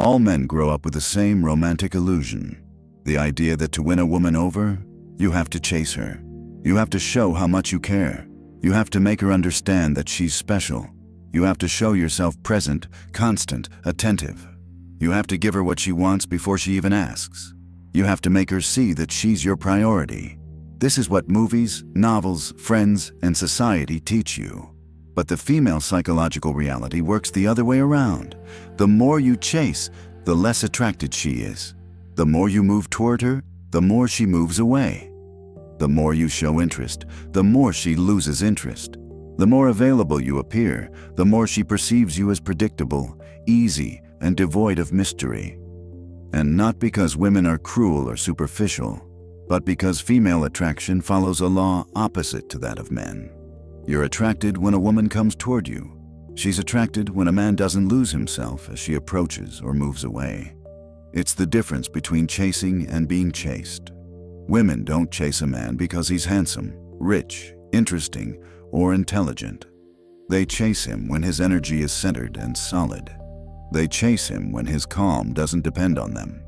All men grow up with the same romantic illusion. The idea that to win a woman over, you have to chase her. You have to show how much you care. You have to make her understand that she's special. You have to show yourself present, constant, attentive. You have to give her what she wants before she even asks. You have to make her see that she's your priority. This is what movies, novels, friends, and society teach you. But the female psychological reality works the other way around. The more you chase, the less attracted she is. The more you move toward her, the more she moves away. The more you show interest, the more she loses interest. The more available you appear, the more she perceives you as predictable, easy, and devoid of mystery. And not because women are cruel or superficial, but because female attraction follows a law opposite to that of men. You're attracted when a woman comes toward you. She's attracted when a man doesn't lose himself as she approaches or moves away. It's the difference between chasing and being chased. Women don't chase a man because he's handsome, rich, interesting, or intelligent. They chase him when his energy is centered and solid. They chase him when his calm doesn't depend on them.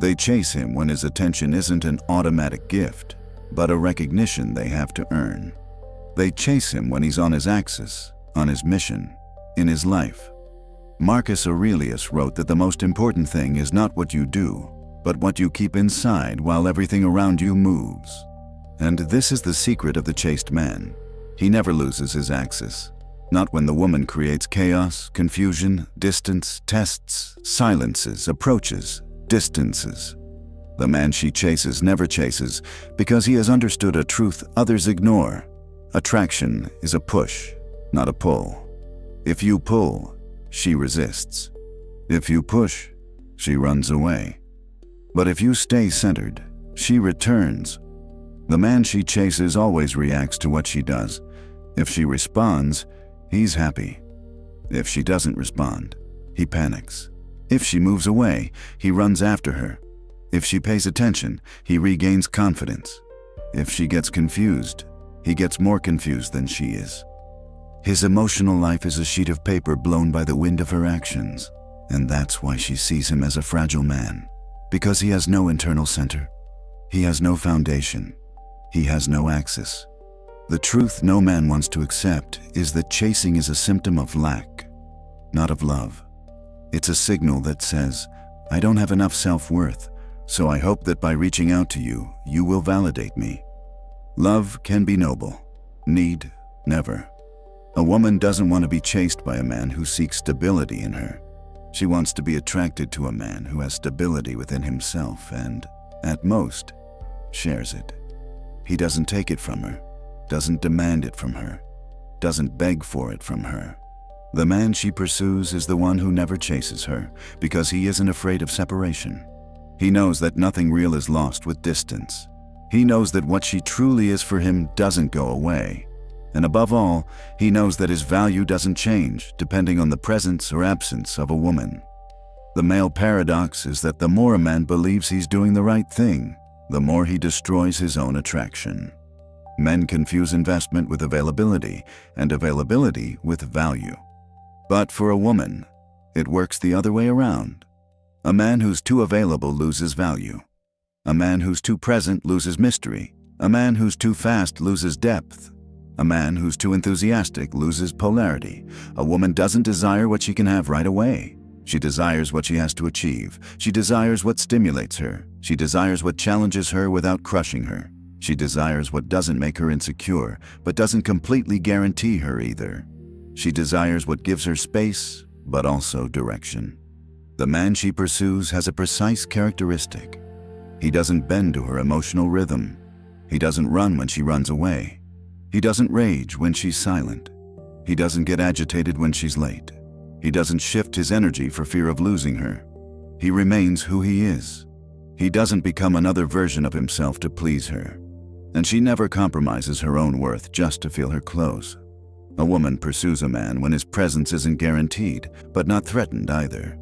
They chase him when his attention isn't an automatic gift, but a recognition they have to earn. They chase him when he's on his axis, on his mission, in his life. Marcus Aurelius wrote that the most important thing is not what you do, but what you keep inside while everything around you moves. And this is the secret of the chaste man. He never loses his axis. Not when the woman creates chaos, confusion, distance, tests, silences, approaches, distances. The man she chases never chases because he has understood a truth others ignore. Attraction is a push, not a pull. If you pull, she resists. If you push, she runs away. But if you stay centered, she returns. The man she chases always reacts to what she does. If she responds, he's happy. If she doesn't respond, he panics. If she moves away, he runs after her. If she pays attention, he regains confidence. If she gets confused, he gets more confused than she is. His emotional life is a sheet of paper blown by the wind of her actions, and that's why she sees him as a fragile man, because he has no internal center. He has no foundation. He has no axis. The truth no man wants to accept is that chasing is a symptom of lack, not of love. It's a signal that says, I don't have enough self-worth, so I hope that by reaching out to you, you will validate me. Love can be noble. Need, never. A woman doesn't want to be chased by a man who seeks stability in her. She wants to be attracted to a man who has stability within himself and, at most, shares it. He doesn't take it from her, doesn't demand it from her, doesn't beg for it from her. The man she pursues is the one who never chases her because he isn't afraid of separation. He knows that nothing real is lost with distance. He knows that what she truly is for him doesn't go away. And above all, he knows that his value doesn't change depending on the presence or absence of a woman. The male paradox is that the more a man believes he's doing the right thing, the more he destroys his own attraction. Men confuse investment with availability, and availability with value. But for a woman, it works the other way around. A man who's too available loses value. A man who's too present loses mystery. A man who's too fast loses depth. A man who's too enthusiastic loses polarity. A woman doesn't desire what she can have right away. She desires what she has to achieve. She desires what stimulates her. She desires what challenges her without crushing her. She desires what doesn't make her insecure, but doesn't completely guarantee her either. She desires what gives her space, but also direction. The man she pursues has a precise characteristic. He doesn't bend to her emotional rhythm. He doesn't run when she runs away. He doesn't rage when she's silent. He doesn't get agitated when she's late. He doesn't shift his energy for fear of losing her. He remains who he is. He doesn't become another version of himself to please her. And she never compromises her own worth just to feel her close. A woman pursues a man when his presence isn't guaranteed, but not threatened either.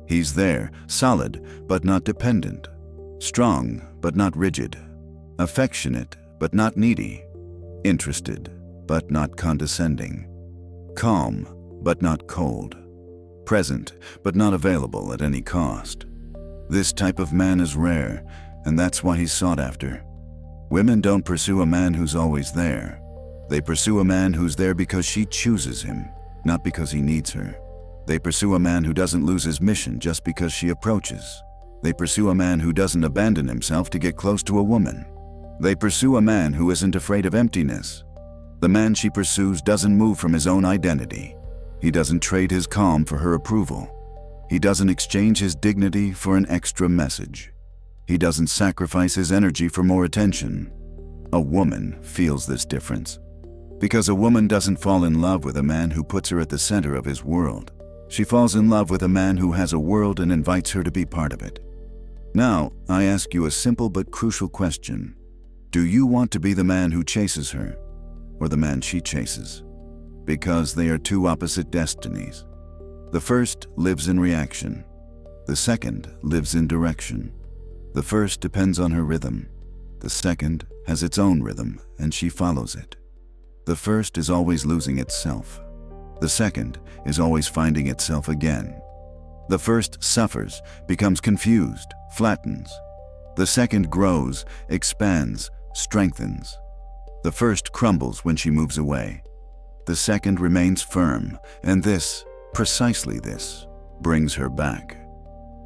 He's there, solid, but not dependent. Strong, but not rigid. Affectionate, but not needy. Interested, but not condescending. Calm, but not cold. present, but not available at any cost. This type of man is rare, and that's why he's sought after. Women don't pursue a man who's always there. They pursue a man who's there because she chooses him, not because he needs her. They pursue a man who doesn't lose his mission just because she approaches. They pursue a man who doesn't abandon himself to get close to a woman. They pursue a man who isn't afraid of emptiness. The man she pursues doesn't move from his own identity. He doesn't trade his calm for her approval. He doesn't exchange his dignity for an extra message. He doesn't sacrifice his energy for more attention. A woman feels this difference. Because a woman doesn't fall in love with a man who puts her at the center of his world. She falls in love with a man who has a world and invites her to be part of it. Now, I ask you a simple but crucial question. Do you want to be the man who chases her, or the man she chases? Because they are two opposite destinies. The first lives in reaction. The second lives in direction. The first depends on her rhythm. The second has its own rhythm, and she follows it. The first is always losing itself. The second is always finding itself again. The first suffers, becomes confused, flattens. The second grows, expands, strengthens. The first crumbles when she moves away. The second remains firm, and this, precisely this, brings her back.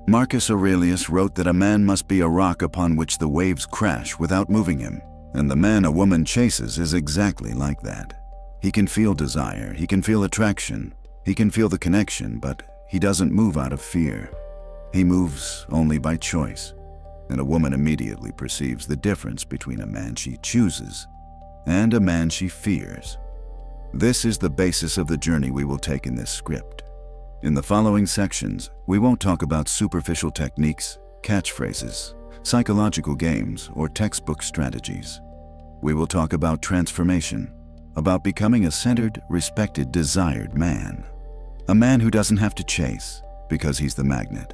Marcus Aurelius wrote that a man must be a rock upon which the waves crash without moving him, and the man a woman chases is exactly like that. He can feel desire, he can feel attraction, he can feel the connection, but he doesn't move out of fear. He moves only by choice, and a woman immediately perceives the difference between a man she chooses and a man she fears. This is the basis of the journey we will take in this script. In the following sections, we won't talk about superficial techniques, catchphrases, psychological games, or textbook strategies. We will talk about transformation, about becoming a centered, respected, desired man. A man who doesn't have to chase, because he's the magnet.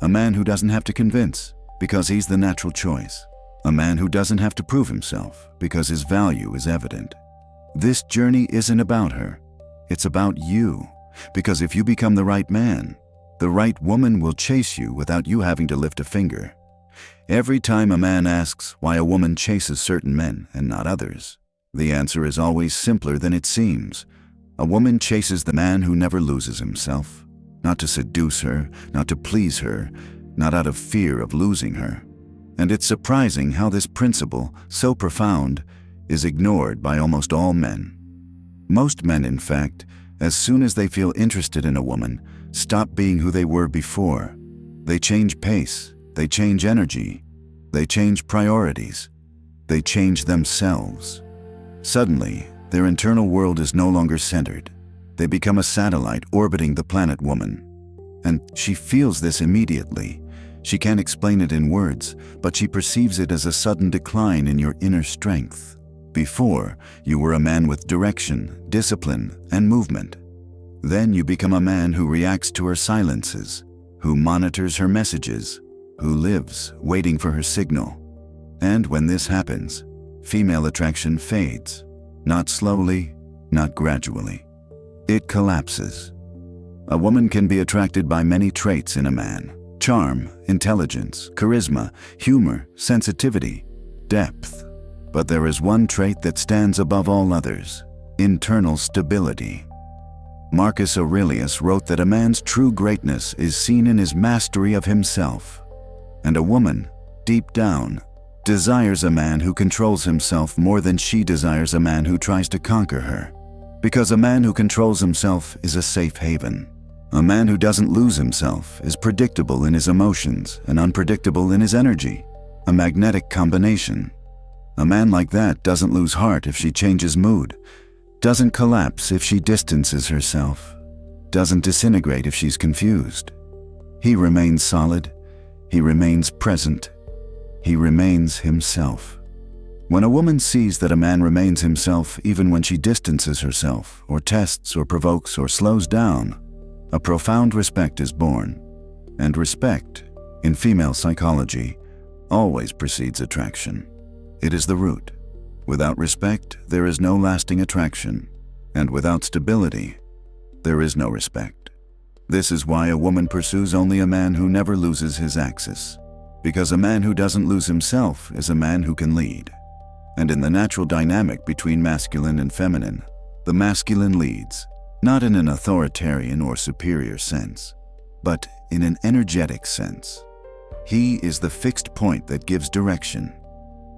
A man who doesn't have to convince, because he's the natural choice. A man who doesn't have to prove himself, because his value is evident. This journey isn't about her. It's about you. Because if you become the right man, the right woman will chase you without you having to lift a finger. Every time a man asks why a woman chases certain men and not others, the answer is always simpler than it seems. A woman chases the man who never loses himself, not to seduce her, not to please her, not out of fear of losing her. And it's surprising how this principle, so profound, is ignored by almost all men. Most men, in fact, as soon as they feel interested in a woman, stop being who they were before. They change pace, they change energy, they change priorities, they change themselves. Suddenly, their internal world is no longer centered. They become a satellite orbiting the planet woman. And she feels this immediately. She can't explain it in words, but she perceives it as a sudden decline in your inner strength. Before, you were a man with direction, discipline, and movement. Then you become a man who reacts to her silences, who monitors her messages, who lives waiting for her signal. And when this happens, female attraction fades, not slowly, not gradually. It collapses. A woman can be attracted by many traits in a man: charm, intelligence, charisma, humor, sensitivity, depth. But there is one trait that stands above all others: internal stability. Marcus Aurelius wrote that a man's true greatness is seen in his mastery of himself. And a woman, deep down, desires a man who controls himself more than she desires a man who tries to conquer her. Because a man who controls himself is a safe haven. A man who doesn't lose himself is predictable in his emotions and unpredictable in his energy, a magnetic combination. A man like that doesn't lose heart if she changes mood, doesn't collapse if she distances herself, doesn't disintegrate if she's confused. He remains solid, he remains present, he remains himself. When a woman sees that a man remains himself even when she distances herself, or tests or provokes or slows down, a profound respect is born. And respect, in female psychology, always precedes attraction. It is the root. Without respect, there is no lasting attraction, and without stability, there is no respect. This is why a woman pursues only a man who never loses his axis. Because a man who doesn't lose himself is a man who can lead. And in the natural dynamic between masculine and feminine, the masculine leads, not in an authoritarian or superior sense, but in an energetic sense. He is the fixed point that gives direction.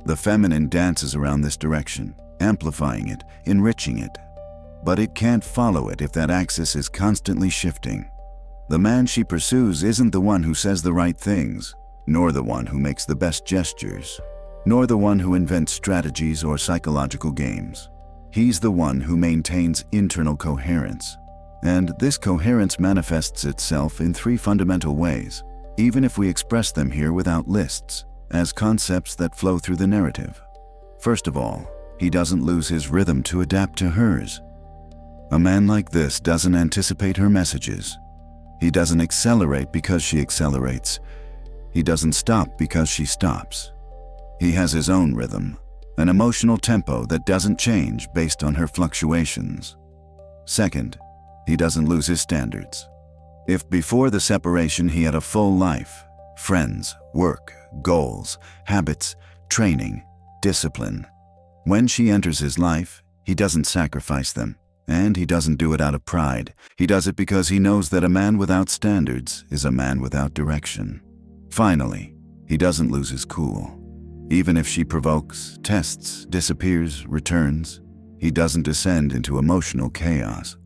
The feminine dances around this direction, amplifying it, enriching it. But it can't follow it if that axis is constantly shifting. The man she pursues isn't the one who says the right things, nor the one who makes the best gestures, nor the one who invents strategies or psychological games. He's the one who maintains internal coherence. And this coherence manifests itself in three fundamental ways, even if we express them here without lists, as concepts that flow through the narrative. First of all, he doesn't lose his rhythm to adapt to hers. A man like this doesn't anticipate her messages. He doesn't accelerate because she accelerates. He doesn't stop because she stops. He has his own rhythm, an emotional tempo that doesn't change based on her fluctuations. Second, he doesn't lose his standards. If before the separation he had a full life, friends, work, goals, habits, training, discipline, when she enters his life, he doesn't sacrifice them. And he doesn't do it out of pride. He does it because he knows that a man without standards is a man without direction. Finally, he doesn't lose his cool. Even if she provokes, tests, disappears, returns, he doesn't descend into emotional chaos.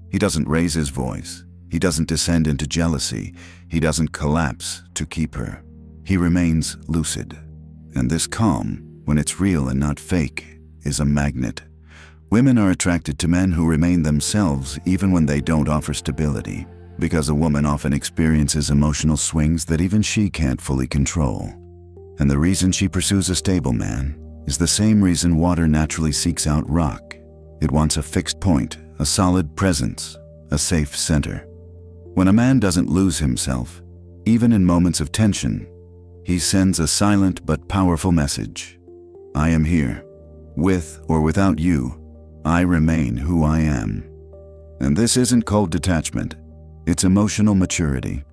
He doesn't raise his voice. He doesn't descend into jealousy. He doesn't collapse to keep her. He remains lucid. And this calm, when it's real and not fake, is a magnet. Women are attracted to men who remain themselves even when they don't offer stability, because a woman often experiences emotional swings that even she can't fully control. And the reason she pursues a stable man is the same reason water naturally seeks out rock. It wants a fixed point, a solid presence, a safe center. When a man doesn't lose himself, even in moments of tension, he sends a silent but powerful message. I am here. With or without you, I remain who I am. And this isn't cold detachment, it's emotional maturity.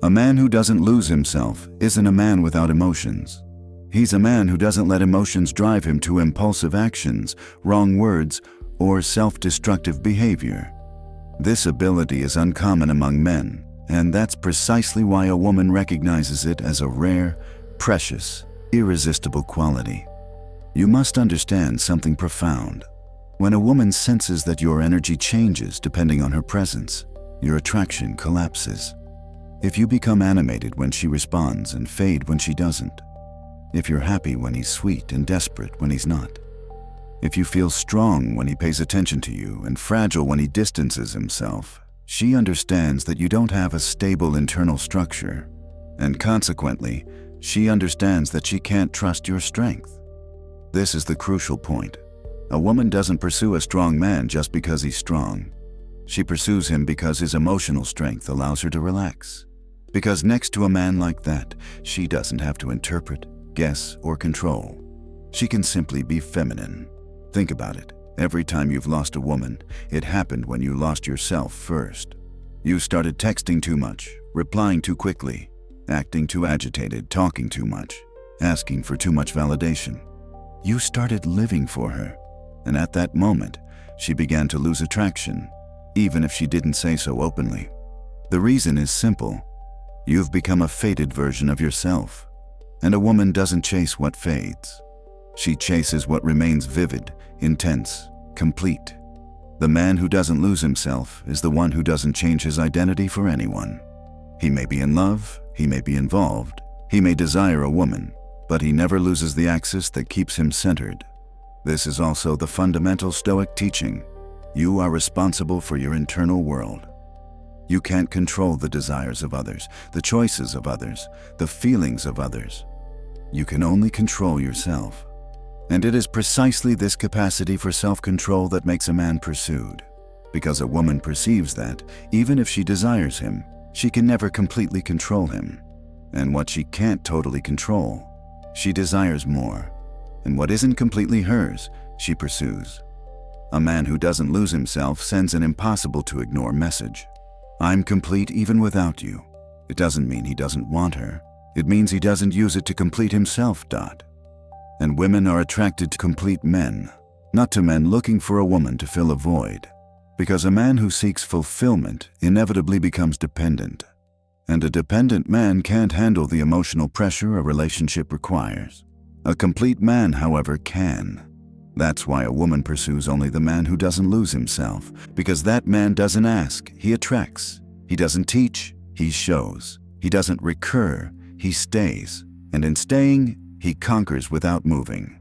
A man who doesn't lose himself isn't a man without emotions. He's a man who doesn't let emotions drive him to impulsive actions, wrong words, or self-destructive behavior. This ability is uncommon among men, and that's precisely why a woman recognizes it as a rare, precious, irresistible quality. You must understand something profound. When a woman senses that your energy changes depending on her presence, your attraction collapses. If you become animated when she responds and fade when she doesn't, if you're happy when he's sweet and desperate when he's not, if you feel strong when he pays attention to you and fragile when he distances himself, she understands that you don't have a stable internal structure, and consequently, she understands that she can't trust your strength. This is the crucial point. A woman doesn't pursue a strong man just because he's strong. She pursues him because his emotional strength allows her to relax. Because next to a man like that, she doesn't have to interpret, guess, or control. She can simply be feminine. Think about it. Every time you've lost a woman, it happened when you lost yourself first. You started texting too much, replying too quickly, acting too agitated, talking too much, asking for too much validation. You started living for her. And at that moment, she began to lose attraction, even if she didn't say so openly. The reason is simple. You've become a faded version of yourself. And a woman doesn't chase what fades. She chases what remains vivid, intense, complete. The man who doesn't lose himself is the one who doesn't change his identity for anyone. He may be in love, he may be involved, he may desire a woman, but he never loses the axis that keeps him centered. This is also the fundamental Stoic teaching. You are responsible for your internal world. You can't control the desires of others, the choices of others, the feelings of others. You can only control yourself. And it is precisely this capacity for self-control that makes a man pursued. Because a woman perceives that, even if she desires him, she can never completely control him. And what she can't totally control, she desires more. And what isn't completely hers, she pursues. A man who doesn't lose himself sends an impossible-to-ignore message. I'm complete even without you. It doesn't mean he doesn't want her. It means he doesn't use it to complete himself. And women are attracted to complete men, not to men looking for a woman to fill a void. Because a man who seeks fulfillment inevitably becomes dependent. And a dependent man can't handle the emotional pressure a relationship requires. A complete man, however, can. That's why a woman pursues only the man who doesn't lose himself, because that man doesn't ask, he attracts. He doesn't teach, he shows. He doesn't recur, he stays. And in staying, he conquers without moving.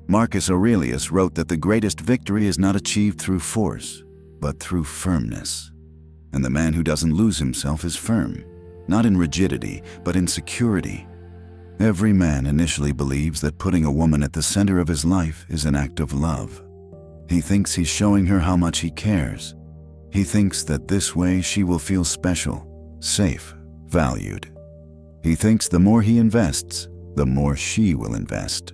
Marcus Aurelius wrote that the greatest victory is not achieved through force, but through firmness. And the man who doesn't lose himself is firm, not in rigidity, but in security. Every man initially believes that putting a woman at the center of his life is an act of love. He thinks he's showing her how much he cares. He thinks that this way she will feel special, safe, valued. He thinks the more he invests, the more she will invest.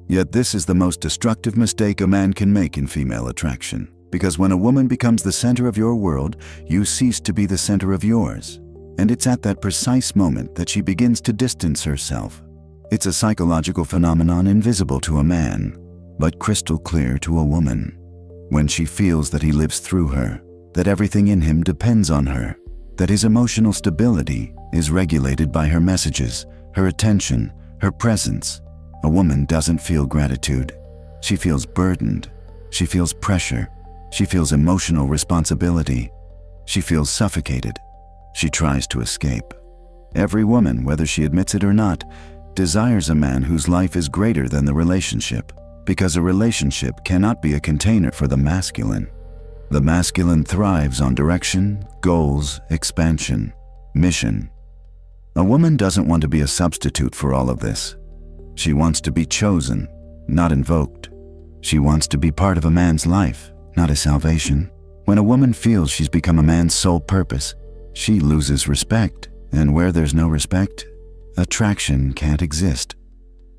Yet this is the most destructive mistake a man can make in female attraction. Because when a woman becomes the center of your world, you cease to be the center of yours. And it's at that precise moment that she begins to distance herself. It's a psychological phenomenon invisible to a man, but crystal clear to a woman. When she feels that he lives through her, that everything in him depends on her, that his emotional stability is regulated by her messages, her attention, her presence, a woman doesn't feel gratitude. She feels burdened. She feels pressure. She feels emotional responsibility. She feels suffocated. She tries to escape. Every woman, whether she admits it or not, desires a man whose life is greater than the relationship, because a relationship cannot be a container for the masculine. The masculine thrives on direction, goals, expansion, mission. A woman doesn't want to be a substitute for all of this. She wants to be chosen, not invoked. She wants to be part of a man's life, not his salvation. When a woman feels she's become a man's sole purpose, she loses respect, and where there's no respect, attraction can't exist.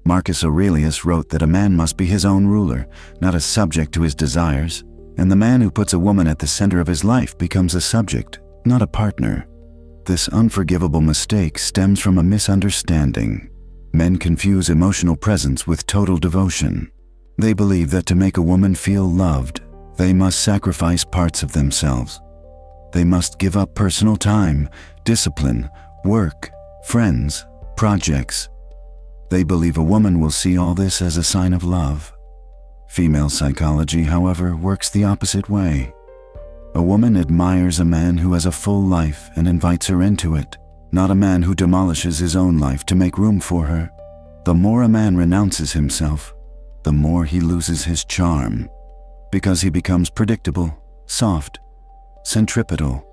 Marcus Aurelius wrote that a man must be his own ruler, not a subject to his desires, and the man who puts a woman at the center of his life becomes a subject, not a partner. This unforgivable mistake stems from a misunderstanding. Men confuse emotional presence with total devotion. They believe that to make a woman feel loved, they must sacrifice parts of themselves. They must give up personal time, discipline, work, friends, projects. They believe a woman will see all this as a sign of love. Female psychology, however, works the opposite way. A woman admires a man who has a full life and invites her into it, not a man who demolishes his own life to make room for her. The more a man renounces himself, the more he loses his charm, because he becomes predictable, soft, centripetal.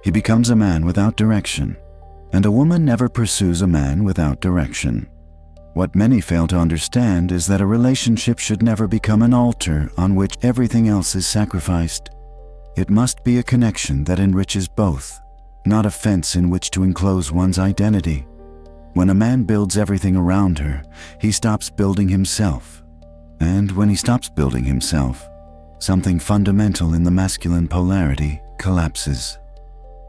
He becomes a man without direction, and a woman never pursues a man without direction. What many fail to understand is that a relationship should never become an altar on which everything else is sacrificed. It must be a connection that enriches both, not a fence in which to enclose one's identity. When a man builds everything around her, he stops building himself. And when he stops building himself, something fundamental in the masculine polarity collapses.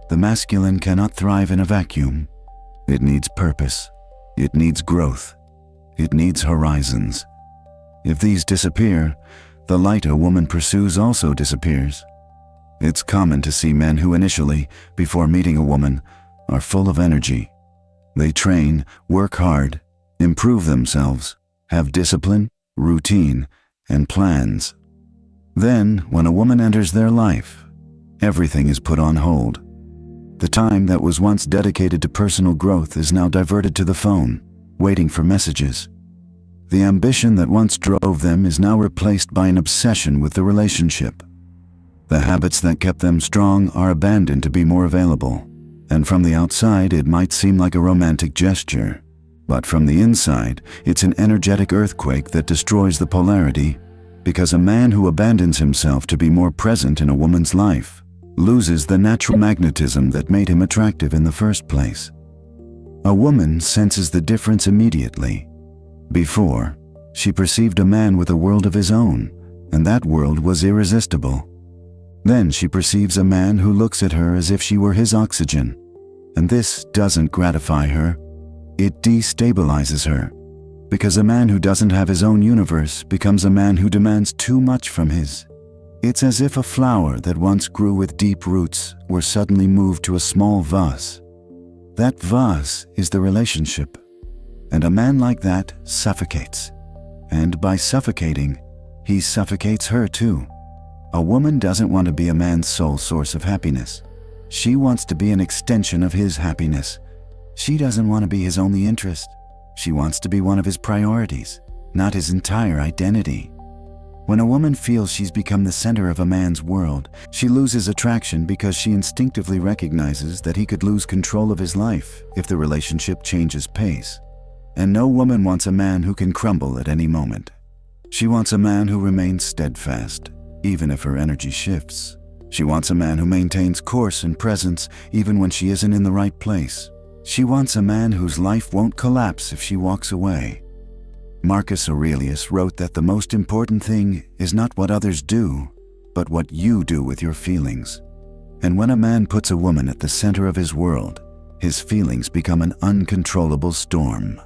The masculine cannot thrive in a vacuum. It needs purpose. It needs growth. It needs horizons. If these disappear, the light a woman pursues also disappears. It's common to see men who initially, before meeting a woman, are full of energy. They train, work hard, improve themselves, have discipline, routine, and plans. Then, when a woman enters their life, everything is put on hold. The time that was once dedicated to personal growth is now diverted to the phone, waiting for messages. The ambition that once drove them is now replaced by an obsession with the relationship. The habits that kept them strong are abandoned to be more available, and from the outside it might seem like a romantic gesture, but from the inside it's an energetic earthquake that destroys the polarity, because a man who abandons himself to be more present in a woman's life loses the natural magnetism that made him attractive in the first place. A woman senses the difference immediately. Before, she perceived a man with a world of his own, and that world was irresistible. Then she perceives a man who looks at her as if she were his oxygen. And this doesn't gratify her. It destabilizes her. Because a man who doesn't have his own universe becomes a man who demands too much from his. It's as if a flower that once grew with deep roots were suddenly moved to a small vase. That vase is the relationship. And a man like that suffocates. And by suffocating, he suffocates her too. A woman doesn't want to be a man's sole source of happiness. She wants to be an extension of his happiness. She doesn't want to be his only interest. She wants to be one of his priorities, not his entire identity. When a woman feels she's become the center of a man's world, she loses attraction because she instinctively recognizes that he could lose control of his life if the relationship changes pace. And no woman wants a man who can crumble at any moment. She wants a man who remains steadfast, even if her energy shifts. She wants a man who maintains course and presence even when she isn't in the right place. She wants a man whose life won't collapse if she walks away. Marcus Aurelius wrote that the most important thing is not what others do, but what you do with your feelings. And when a man puts a woman at the center of his world, his feelings become an uncontrollable storm.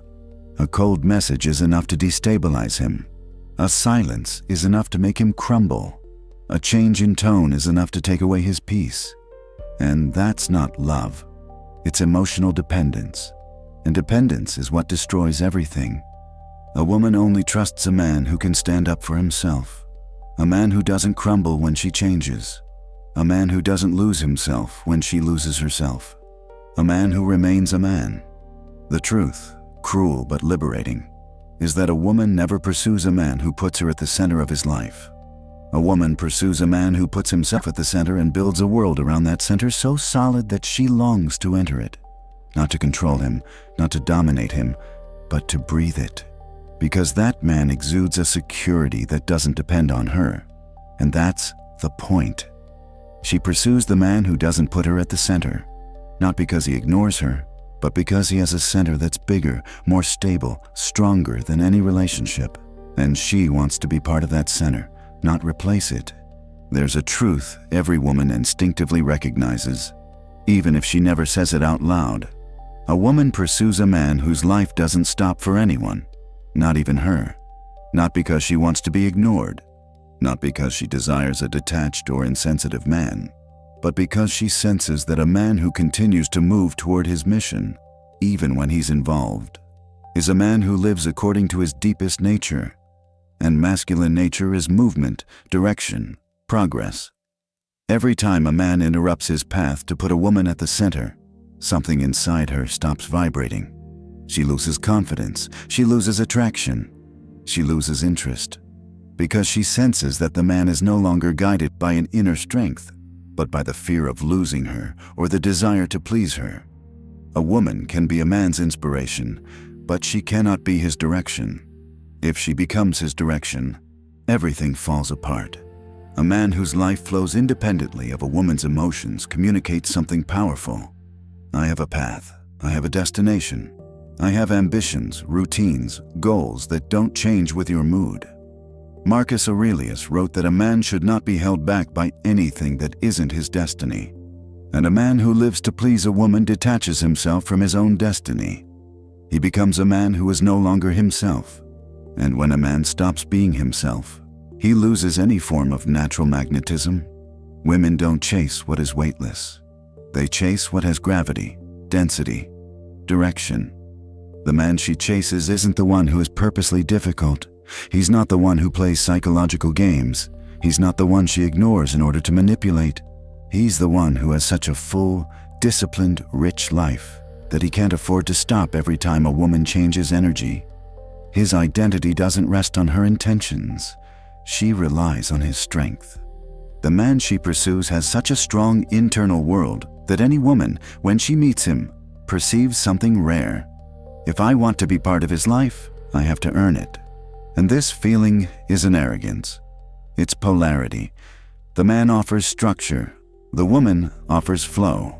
A cold message is enough to destabilize him. A silence is enough to make him crumble. A change in tone is enough to take away his peace. And that's not love. It's emotional dependence. And dependence is what destroys everything. A woman only trusts a man who can stand up for himself. A man who doesn't crumble when she changes. A man who doesn't lose himself when she loses herself. A man who remains a man. The truth, cruel but liberating, is that a woman never pursues a man who puts her at the center of his life. A woman pursues a man who puts himself at the center and builds a world around that center so solid that she longs to enter it. Not to control him, not to dominate him, but to breathe it. Because that man exudes a security that doesn't depend on her. And that's the point. She pursues the man who doesn't put her at the center, not because he ignores her, but because he has a center that's bigger, more stable, stronger than any relationship. And she wants to be part of that center, not replace it. There's a truth every woman instinctively recognizes, even if she never says it out loud. A woman pursues a man whose life doesn't stop for anyone, not even her. Not because she wants to be ignored, not because she desires a detached or insensitive man, but because she senses that a man who continues to move toward his mission, even when he's involved, is a man who lives according to his deepest nature. And masculine nature is movement, direction, progress. Every time a man interrupts his path to put a woman at the center, something inside her stops vibrating. She loses confidence, she loses attraction, she loses interest, because she senses that the man is no longer guided by an inner strength, but by the fear of losing her or the desire to please her. A woman can be a man's inspiration, but she cannot be his direction. If she becomes his direction, everything falls apart. A man whose life flows independently of a woman's emotions communicates something powerful. I have a path, I have a destination. I have ambitions, routines, goals that don't change with your mood. Marcus Aurelius wrote that a man should not be held back by anything that isn't his destiny. And a man who lives to please a woman detaches himself from his own destiny. He becomes a man who is no longer himself. And when a man stops being himself, he loses any form of natural magnetism. Women don't chase what is weightless. They chase what has gravity, density, direction. The man she chases isn't the one who is purposely difficult. He's not the one who plays psychological games. He's not the one she ignores in order to manipulate. He's the one who has such a full, disciplined, rich life that he can't afford to stop every time a woman changes energy. His identity doesn't rest on her intentions. She relies on his strength. The man she pursues has such a strong internal world that any woman, when she meets him, perceives something rare. If I want to be part of his life, I have to earn it. And this feeling isn't arrogance. It's polarity. The man offers structure. The woman offers flow.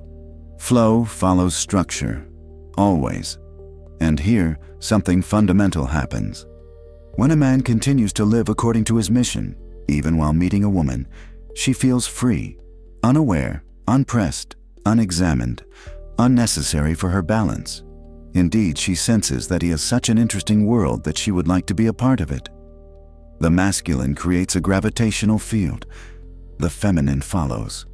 Flow follows structure, always. And here, something fundamental happens. When a man continues to live according to his mission, even while meeting a woman, She feels free, unaware, unpressed, unexamined, unnecessary for her balance. Indeed, she senses that he has such an interesting world that she would like to be a part of it. The masculine creates a gravitational field. The feminine follows.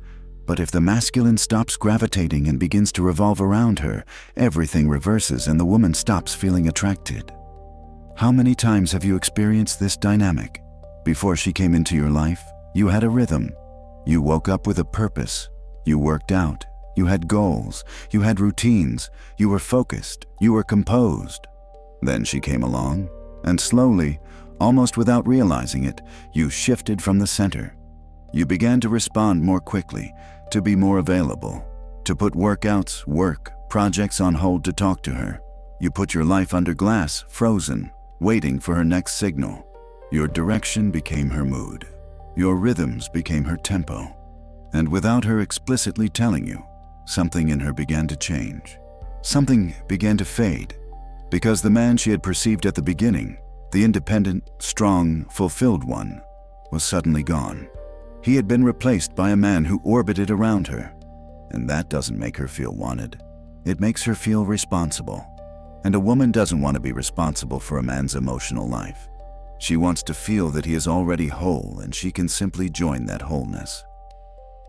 But if the masculine stops gravitating and begins to revolve around her, everything reverses and the woman stops feeling attracted. How many times have you experienced this dynamic? Before she came into your life, you had a rhythm. You woke up with a purpose. You worked out. You had goals. You had routines. You were focused. You were composed. Then she came along, and slowly, almost without realizing it, you shifted from the center. You began to respond more quickly, to be more available, to put workouts, work, projects on hold to talk to her. You put your life under glass, frozen, waiting for her next signal. Your direction became her mood. Your rhythms became her tempo. And without her explicitly telling you, something in her began to change. Something began to fade, because the man she had perceived at the beginning, the independent, strong, fulfilled one, was suddenly gone. He had been replaced by a man who orbited around her. And that doesn't make her feel wanted. It makes her feel responsible. And a woman doesn't want to be responsible for a man's emotional life. She wants to feel that he is already whole and she can simply join that wholeness.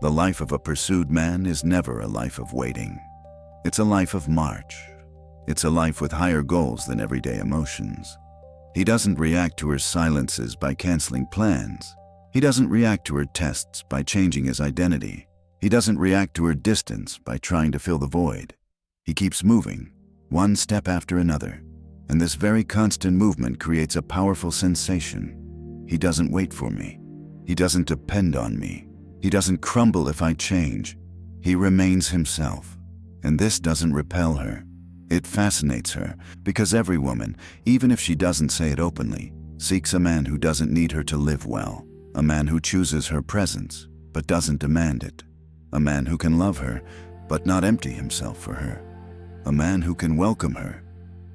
The life of a pursued man is never a life of waiting. It's a life of march. It's a life with higher goals than everyday emotions. He doesn't react to her silences by canceling plans. He doesn't react to her tests by changing his identity. He doesn't react to her distance by trying to fill the void. He keeps moving, one step after another, and this very constant movement creates a powerful sensation. He doesn't wait for me. He doesn't depend on me. He doesn't crumble if I change. He remains himself. And this doesn't repel her. It fascinates her, because every woman, even if she doesn't say it openly, seeks a man who doesn't need her to live well. A man who chooses her presence, but doesn't demand it. A man who can love her, but not empty himself for her. A man who can welcome her,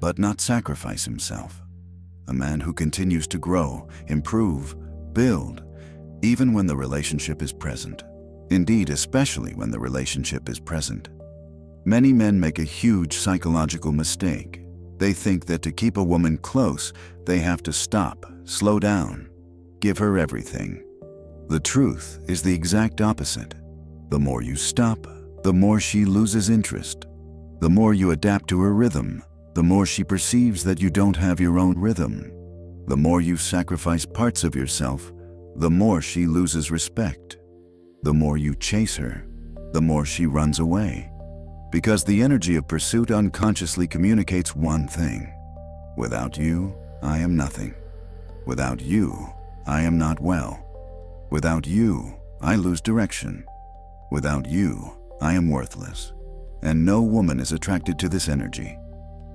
but not sacrifice himself. A man who continues to grow, improve, build, even when the relationship is present. Indeed, especially when the relationship is present. Many men make a huge psychological mistake. They think that to keep a woman close, they have to stop, slow down, give her everything. The truth is the exact opposite. The more you stop, the more she loses interest. The more you adapt to her rhythm, the more she perceives that you don't have your own rhythm. The more you sacrifice parts of yourself, the more she loses respect. The more you chase her, the more she runs away. Because the energy of pursuit unconsciously communicates one thing. Without you, I am nothing. Without you, I am not well. Without you, I lose direction. Without you, I am worthless. And no woman is attracted to this energy.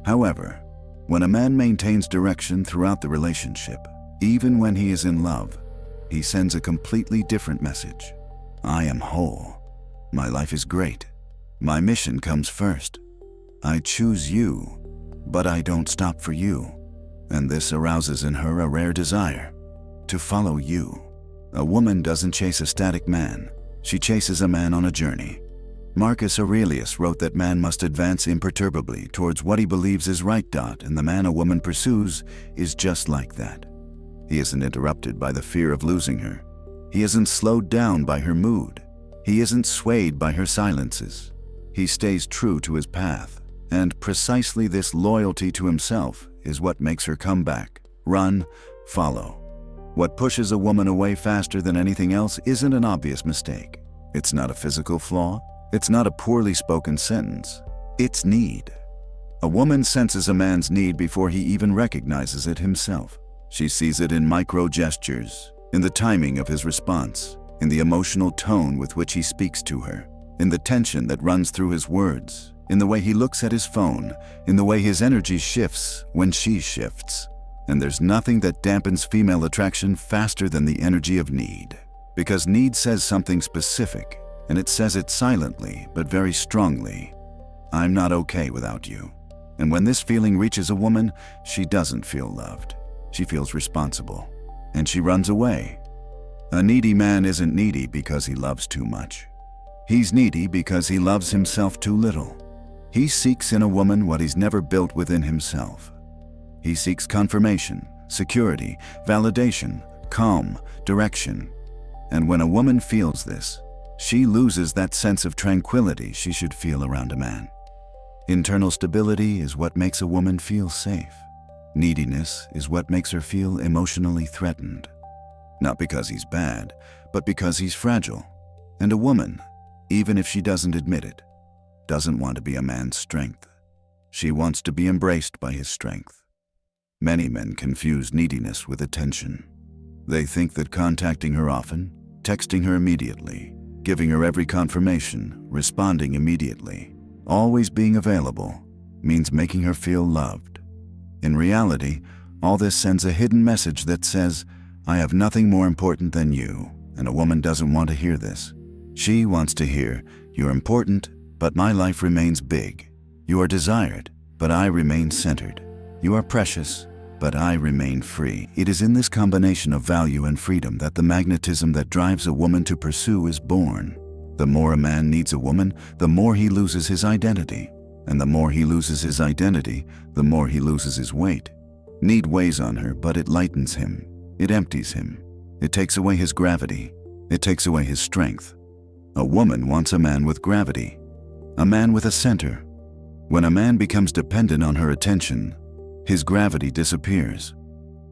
However, when a man maintains direction throughout the relationship, even when he is in love, he sends a completely different message. I am whole. My life is great. My mission comes first. I choose you, but I don't stop for you. And this arouses in her a rare desire to follow you. A woman doesn't chase a static man. She chases a man on a journey. Marcus Aurelius wrote that man must advance imperturbably towards what he believes is right. And the man a woman pursues is just like that. He isn't interrupted by the fear of losing her. He isn't slowed down by her mood. He isn't swayed by her silences. He stays true to his path, and precisely this loyalty to himself is what makes her come back, run, follow. What pushes a woman away faster than anything else isn't an obvious mistake. It's not a physical flaw. It's not a poorly spoken sentence. It's need. A woman senses a man's need before he even recognizes it himself. She sees it in micro gestures, in the timing of his response, in the emotional tone with which he speaks to her, in the tension that runs through his words, in the way he looks at his phone, in the way his energy shifts when she shifts. And there's nothing that dampens female attraction faster than the energy of need. Because need says something specific, and it says it silently but very strongly. I'm not okay without you. And when this feeling reaches a woman, she doesn't feel loved. She feels responsible, and she runs away. A needy man isn't needy because he loves too much. He's needy because he loves himself too little. He seeks in a woman what he's never built within himself. He seeks confirmation, security, validation, calm, direction. And when a woman feels this, she loses that sense of tranquility she should feel around a man. Internal stability is what makes a woman feel safe. Neediness is what makes her feel emotionally threatened. Not because he's bad, but because he's fragile. And a woman, even if she doesn't admit it, doesn't want to be a man's strength. She wants to be embraced by his strength. Many men confuse neediness with attention. They think that contacting her often, texting her immediately, giving her every confirmation, responding immediately, always being available, means making her feel loved. In reality, all this sends a hidden message that says, "I have nothing more important than you," and a woman doesn't want to hear this. She wants to hear, "You're important, but my life remains big. You are desired, but I remain centered. You are precious, but I remain free." It is in this combination of value and freedom that the magnetism that drives a woman to pursue is born. The more a man needs a woman, the more he loses his identity. And the more he loses his identity, the more he loses his weight. Need weighs on her, but it lightens him. It empties him. It takes away his gravity. It takes away his strength. A woman wants a man with gravity, a man with a center. When a man becomes dependent on her attention, his gravity disappears.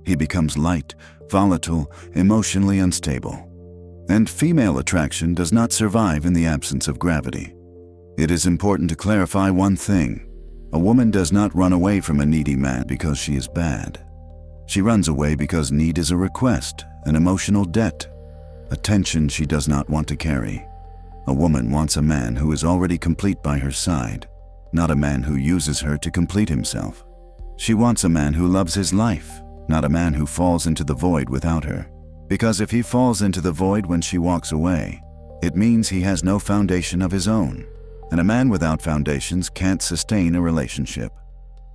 He becomes light, volatile, emotionally unstable. And female attraction does not survive in the absence of gravity. It is important to clarify one thing. A woman does not run away from a needy man because she is bad. She runs away because need is a request, an emotional debt, a tension she does not want to carry. A woman wants a man who is already complete by her side, not a man who uses her to complete himself. She wants a man who loves his life, not a man who falls into the void without her. Because if he falls into the void when she walks away, it means he has no foundation of his own. And a man without foundations can't sustain a relationship.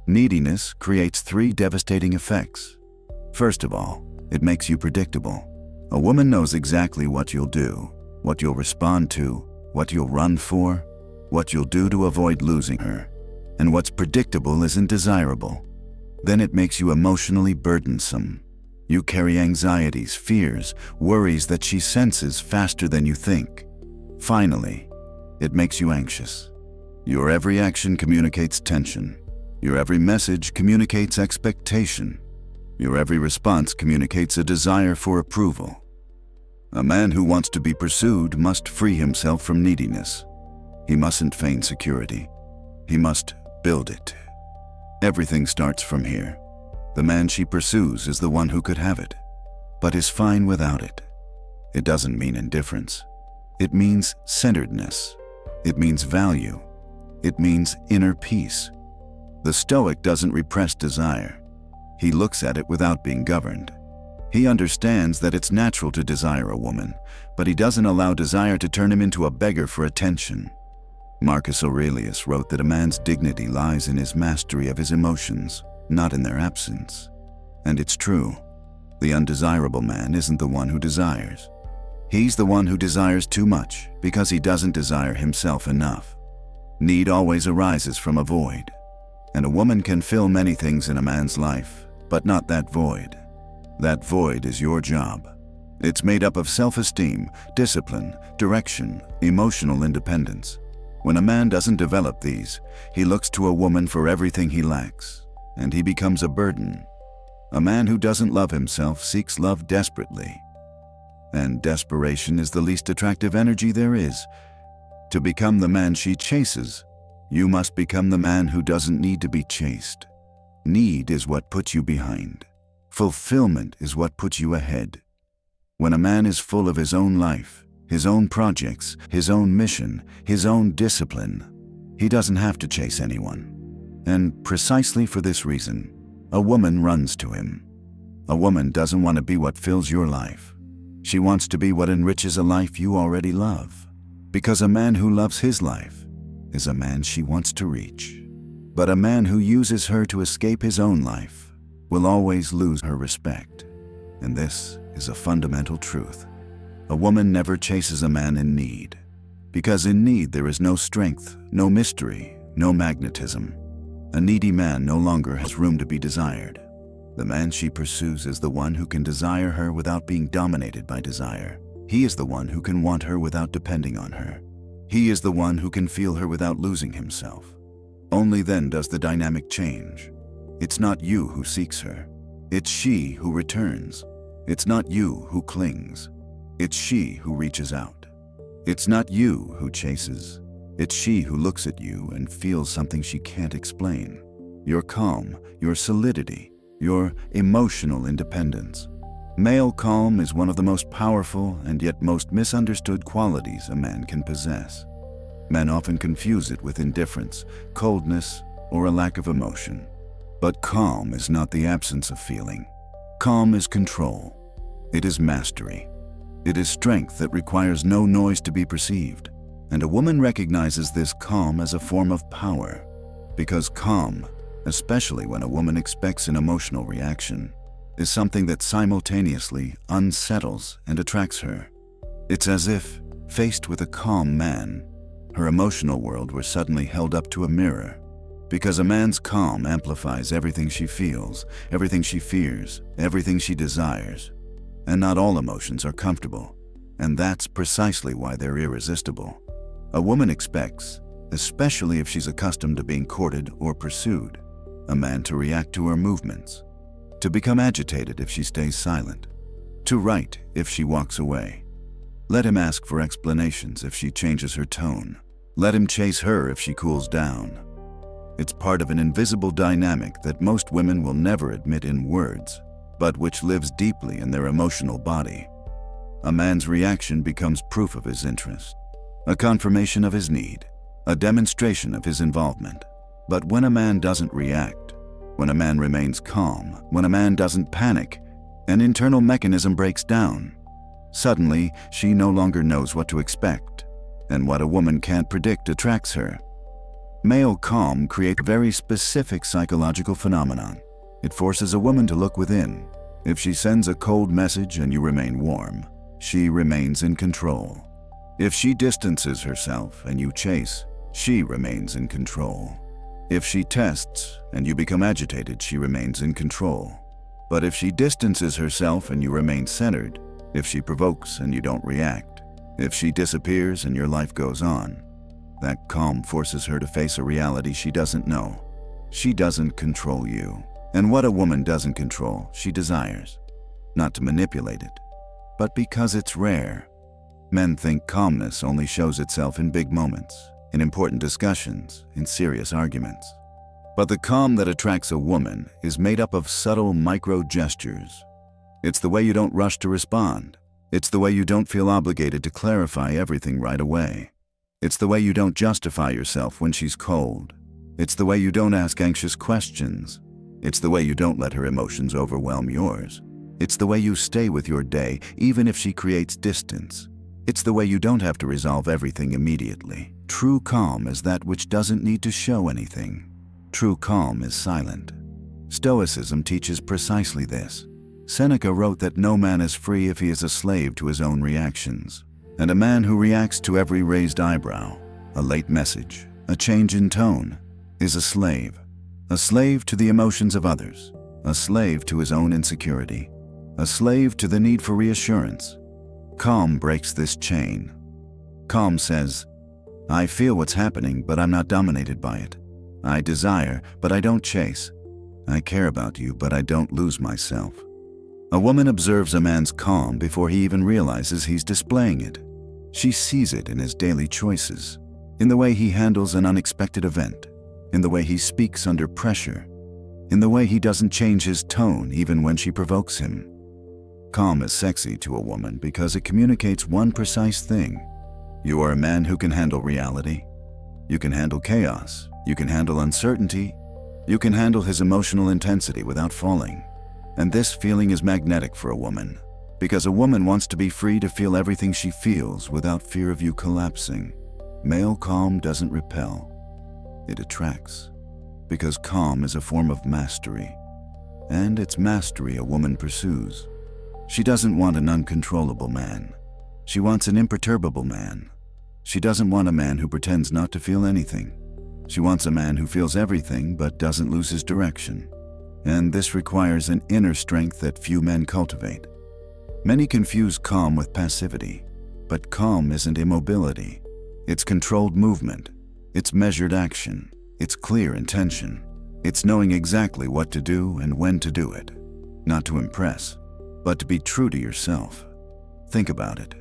Neediness creates 3 devastating effects. First of all, it makes you predictable. A woman knows exactly what you'll do, what you'll respond to, what you'll run for, what you'll do to avoid losing her. And what's predictable isn't desirable. Then it makes you emotionally burdensome. You carry anxieties, fears, worries that she senses faster than you think. Finally, it makes you anxious. Your every action communicates tension. Your every message communicates expectation. Your every response communicates a desire for approval. A man who wants to be pursued must free himself from neediness. He mustn't feign security. He must build it. Everything starts from here. The man she pursues is the one who could have it, but is fine without it. It doesn't mean indifference. It means centeredness. It means value. It means inner peace. The Stoic doesn't repress desire. He looks at it without being governed. He understands that it's natural to desire a woman, but he doesn't allow desire to turn him into a beggar for attention. Marcus Aurelius wrote that a man's dignity lies in his mastery of his emotions, not in their absence. And it's true. The undesirable man isn't the one who desires. He's the one who desires too much because he doesn't desire himself enough. Need always arises from a void. And a woman can fill many things in a man's life, but not that void. That void is your job. It's made up of self-esteem, discipline, direction, emotional independence. When a man doesn't develop these, he looks to a woman for everything he lacks, and he becomes a burden. A man who doesn't love himself seeks love desperately. And desperation is the least attractive energy there is. To become the man she chases, you must become the man who doesn't need to be chased. Need is what puts you behind. Fulfillment is what puts you ahead. When a man is full of his own life, his own projects, his own mission, his own discipline, he doesn't have to chase anyone. And precisely for this reason, a woman runs to him. A woman doesn't want to be what fills your life. She wants to be what enriches a life you already love. Because a man who loves his life is a man she wants to reach. But a man who uses her to escape his own life will always lose her respect. And this is a fundamental truth. A woman never chases a man in need, because in need there is no strength, no mystery, no magnetism. A needy man no longer has room to be desired. The man she pursues is the one who can desire her without being dominated by desire. He is the one who can want her without depending on her. He is the one who can feel her without losing himself. Only then does the dynamic change. It's not you who seeks her. It's she who returns. It's not you who clings. It's she who reaches out. It's not you who chases. It's she who looks at you and feels something she can't explain. Your calm, your solidity, your emotional independence. Male calm is one of the most powerful and yet most misunderstood qualities a man can possess. Men often confuse it with indifference, coldness, or a lack of emotion. But calm is not the absence of feeling. Calm is control. It is mastery. It is strength that requires no noise to be perceived. And a woman recognizes this calm as a form of power, because calm, especially when a woman expects an emotional reaction, is something that simultaneously unsettles and attracts her. It's as if, faced with a calm man, her emotional world were suddenly held up to a mirror, because a man's calm amplifies everything she feels, everything she fears, everything she desires. And not all emotions are comfortable, and that's precisely why they're irresistible. A woman expects, especially if she's accustomed to being courted or pursued, a man to react to her movements, to become agitated if she stays silent, to write if she walks away. Let him ask for explanations if she changes her tone. Let him chase her if she cools down. It's part of an invisible dynamic that most women will never admit in words, but which lives deeply in their emotional body. A man's reaction becomes proof of his interest, a confirmation of his need, a demonstration of his involvement. But when a man doesn't react, when a man remains calm, when a man doesn't panic, an internal mechanism breaks down. Suddenly, she no longer knows what to expect, and what a woman can't predict attracts her. Male calm creates a very specific psychological phenomenon. It forces a woman to look within. If she sends a cold message and you remain warm, she remains in control. If she distances herself and you chase, she remains in control. If she tests and you become agitated, she remains in control. But if she distances herself and you remain centered, if she provokes and you don't react, if she disappears and your life goes on, that calm forces her to face a reality she doesn't know. She doesn't control you. And what a woman doesn't control, she desires. Not to manipulate it, but because it's rare. Men think calmness only shows itself in big moments, in important discussions, in serious arguments. But the calm that attracts a woman is made up of subtle micro-gestures. It's the way you don't rush to respond. It's the way you don't feel obligated to clarify everything right away. It's the way you don't justify yourself when she's cold. It's the way you don't ask anxious questions. It's the way you don't let her emotions overwhelm yours. It's the way you stay with your day, even if she creates distance. It's the way you don't have to resolve everything immediately. True calm is that which doesn't need to show anything. True calm is silent. Stoicism teaches precisely this. Seneca wrote that no man is free if he is a slave to his own reactions. And a man who reacts to every raised eyebrow, a late message, a change in tone, is a slave. A slave to the emotions of others, a slave to his own insecurity, a slave to the need for reassurance. Calm breaks this chain. Calm says, I feel what's happening, but I'm not dominated by it. I desire, but I don't chase. I care about you, but I don't lose myself. A woman observes a man's calm before he even realizes he's displaying it. She sees it in his daily choices, in the way he handles an unexpected event, in the way he speaks under pressure, in the way he doesn't change his tone even when she provokes him. Calm is sexy to a woman because it communicates one precise thing. You are a man who can handle reality. You can handle chaos. You can handle uncertainty. You can handle his emotional intensity without falling. And this feeling is magnetic for a woman, because a woman wants to be free to feel everything she feels without fear of you collapsing. Male calm doesn't repel. It attracts, because calm is a form of mastery, and it's mastery a woman pursues. She doesn't want an uncontrollable man. She wants an imperturbable man. She doesn't want a man who pretends not to feel anything. She wants a man who feels everything but doesn't lose his direction. And this requires an inner strength that few men cultivate. Many confuse calm with passivity, but calm isn't immobility. It's controlled movement. It's measured action. It's clear intention. It's knowing exactly what to do and when to do it. Not to impress, but to be true to yourself. Think about it.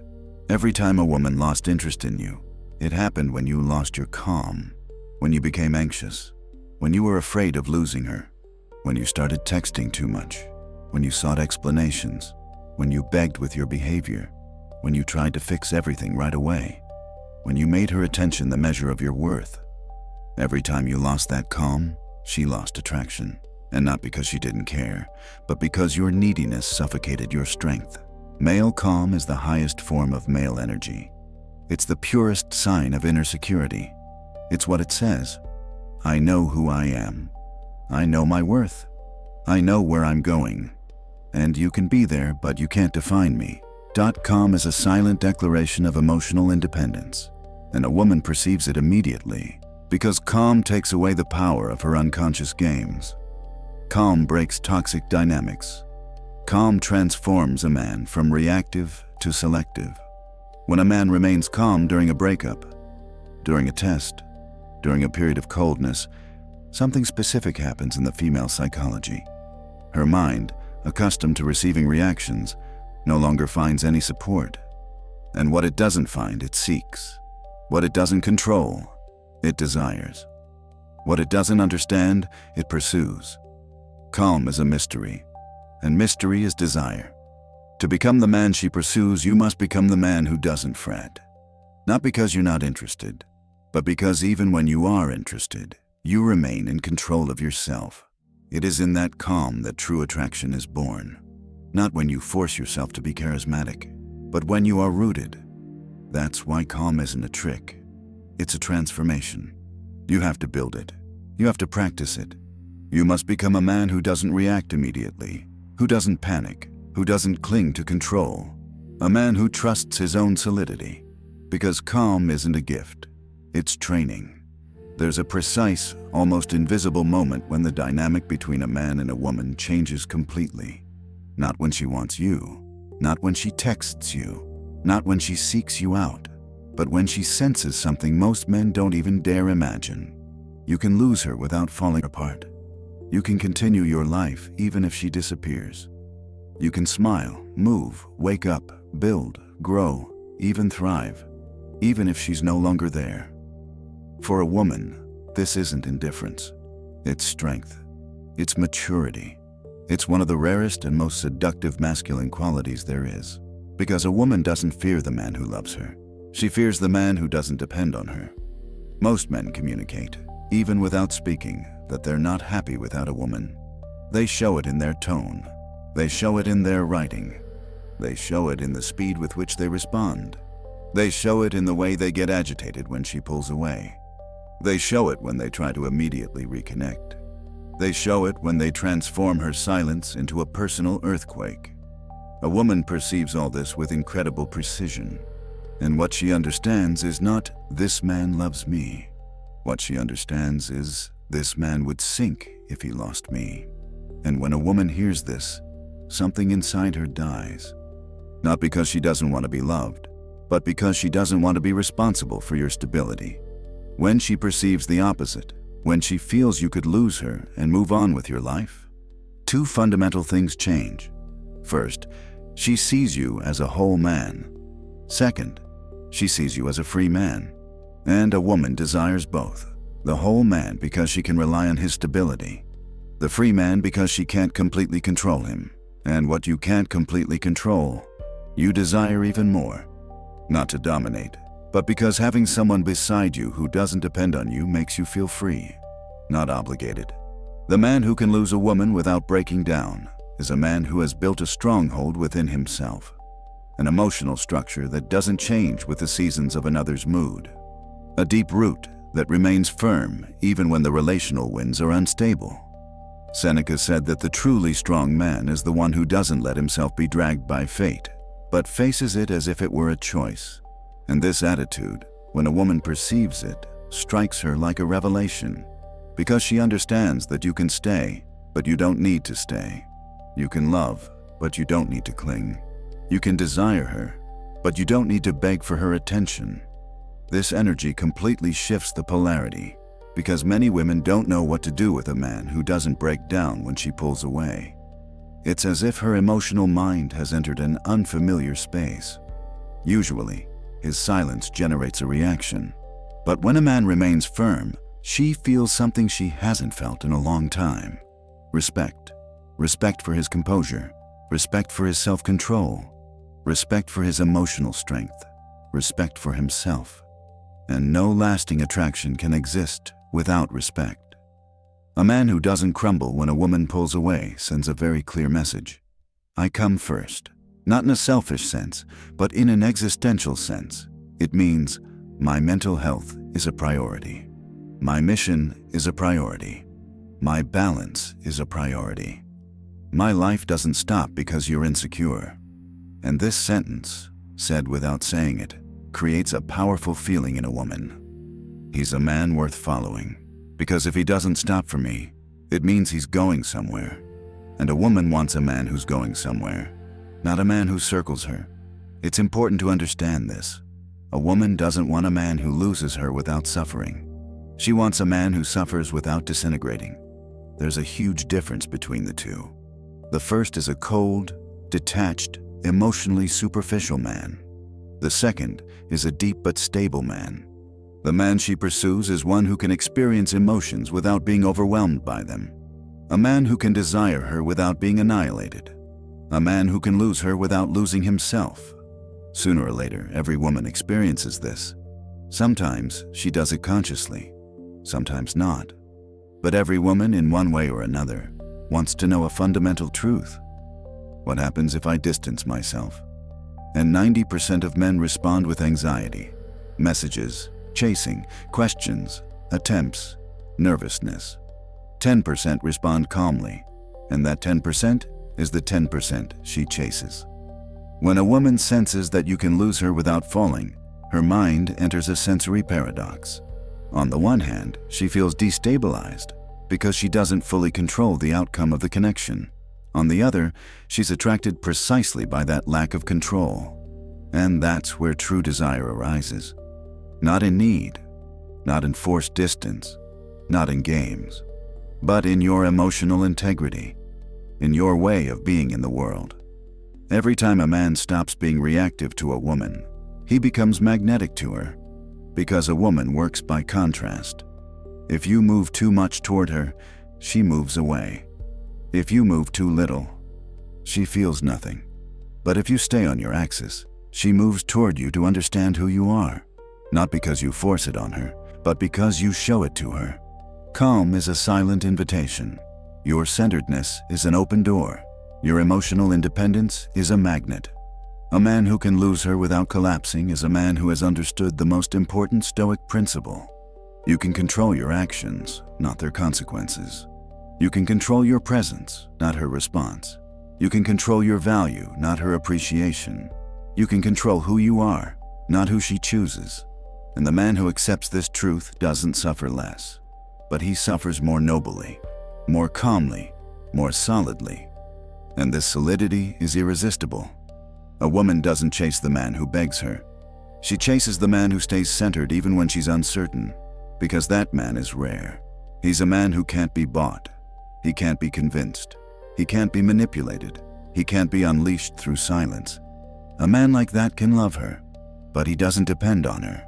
Every time a woman lost interest in you, it happened when you lost your calm, when you became anxious, when you were afraid of losing her, when you started texting too much, when you sought explanations, when you begged with your behavior, when you tried to fix everything right away, when you made her attention the measure of your worth. Every time you lost that calm, she lost attraction, and not because she didn't care, but because your neediness suffocated your strength. Male calm is the highest form of male energy. It's the purest sign of inner security. It's what it says. I know who I am. I know my worth. I know where I'm going. And you can be there, but you can't define me. Calm is a silent declaration of emotional independence, and a woman perceives it immediately, because calm takes away the power of her unconscious games. Calm breaks toxic dynamics. Calm transforms a man from reactive to selective. When a man remains calm during a breakup, during a test, during a period of coldness, something specific happens in the female psychology. Her mind, accustomed to receiving reactions, no longer finds any support. And what it doesn't find, it seeks. What it doesn't control, it desires. What it doesn't understand, it pursues. Calm is a mystery, and mystery is desire. To become the man she pursues, you must become the man who doesn't fret. Not because you're not interested, but because even when you are interested, you remain in control of yourself. It is in that calm that true attraction is born. Not when you force yourself to be charismatic, but when you are rooted. That's why calm isn't a trick. It's a transformation. You have to build it. You have to practice it. You must become a man who doesn't react immediately, who doesn't panic, who doesn't cling to control. A man who trusts his own solidity. Because calm isn't a gift. It's training. There's a precise, almost invisible moment when the dynamic between a man and a woman changes completely. Not when she wants you, not when she texts you, not when she seeks you out, but when she senses something most men don't even dare imagine. You can lose her without falling apart. You can continue your life even if she disappears. You can smile, move, wake up, build, grow, even thrive, even if she's no longer there. For a woman, this isn't indifference. It's strength. It's maturity. It's one of the rarest and most seductive masculine qualities there is. Because a woman doesn't fear the man who loves her. She fears the man who doesn't depend on her. Most men communicate, even without speaking, that they're not happy without a woman. They show it in their tone. They show it in their writing. They show it in the speed with which they respond. They show it in the way they get agitated when she pulls away. They show it when they try to immediately reconnect. They show it when they transform her silence into a personal earthquake. A woman perceives all this with incredible precision. And what she understands is not, "This man loves me." What she understands is, "This man would sink if he lost me." And when a woman hears this, something inside her dies. Not because she doesn't want to be loved, but because she doesn't want to be responsible for your stability. When she perceives the opposite, when she feels you could lose her and move on with your life, two fundamental things change. First, she sees you as a whole man. Second, she sees you as a free man. And a woman desires both. The whole man because she can rely on his stability. The free man because she can't completely control him. And what you can't completely control, you desire even more. Not to dominate, but because having someone beside you who doesn't depend on you makes you feel free, not obligated. The man who can lose a woman without breaking down is a man who has built a stronghold within himself, an emotional structure that doesn't change with the seasons of another's mood, a deep root that remains firm even when the relational winds are unstable. Seneca said that the truly strong man is the one who doesn't let himself be dragged by fate, but faces it as if it were a choice. And this attitude, when a woman perceives it, strikes her like a revelation, because she understands that you can stay, but you don't need to stay. You can love, but you don't need to cling. You can desire her, but you don't need to beg for her attention. This energy completely shifts the polarity, because many women don't know what to do with a man who doesn't break down when she pulls away. It's as if her emotional mind has entered an unfamiliar space. Usually, his silence generates a reaction. But when a man remains firm, she feels something she hasn't felt in a long time. Respect. Respect for his composure. Respect for his self-control. Respect for his emotional strength. Respect for himself. And no lasting attraction can exist without respect. A man who doesn't crumble when a woman pulls away sends a very clear message. I come first. Not in a selfish sense, but in an existential sense. It means my mental health is a priority. My mission is a priority. My balance is a priority. My life doesn't stop because you're insecure. And this sentence, said without saying it, creates a powerful feeling in a woman. He's a man worth following, because if he doesn't stop for me, it means he's going somewhere. And a woman wants a man who's going somewhere, not a man who circles her. It's important to understand this. A woman doesn't want a man who loses her without suffering. She wants a man who suffers without disintegrating. There's a huge difference between the two. The first is a cold, detached, emotionally superficial man. The second is a deep but stable man. The man she pursues is one who can experience emotions without being overwhelmed by them. A man who can desire her without being annihilated. A man who can lose her without losing himself. Sooner or later, every woman experiences this. Sometimes she does it consciously, sometimes not. But every woman, in one way or another, wants to know a fundamental truth. What happens if I distance myself? And 90% of men respond with anxiety, messages, chasing, questions, attempts, nervousness. 10% respond calmly, and that 10% is the 10% she chases. When a woman senses that you can lose her without falling, her mind enters a sensory paradox. On the one hand, she feels destabilized because she doesn't fully control the outcome of the connection. On the other, she's attracted precisely by that lack of control. And that's where true desire arises. Not in need, not in forced distance, not in games, but in your emotional integrity, in your way of being in the world. Every time a man stops being reactive to a woman, he becomes magnetic to her, because a woman works by contrast. If you move too much toward her, she moves away. If you move too little, she feels nothing. But if you stay on your axis, she moves toward you to understand who you are, not because you force it on her, but because you show it to her. Calm is a silent invitation. Your centeredness is an open door. Your emotional independence is a magnet. A man who can lose her without collapsing is a man who has understood the most important Stoic principle. You can control your actions, not their consequences. You can control your presence, not her response. You can control your value, not her appreciation. You can control who you are, not who she chooses. And the man who accepts this truth doesn't suffer less, but he suffers more nobly, more calmly, more solidly. And this solidity is irresistible. A woman doesn't chase the man who begs her. She chases the man who stays centered even when she's uncertain, because that man is rare. He's a man who can't be bought. He can't be convinced. He can't be manipulated. He can't be unleashed through silence. A man like that can love her, but he doesn't depend on her.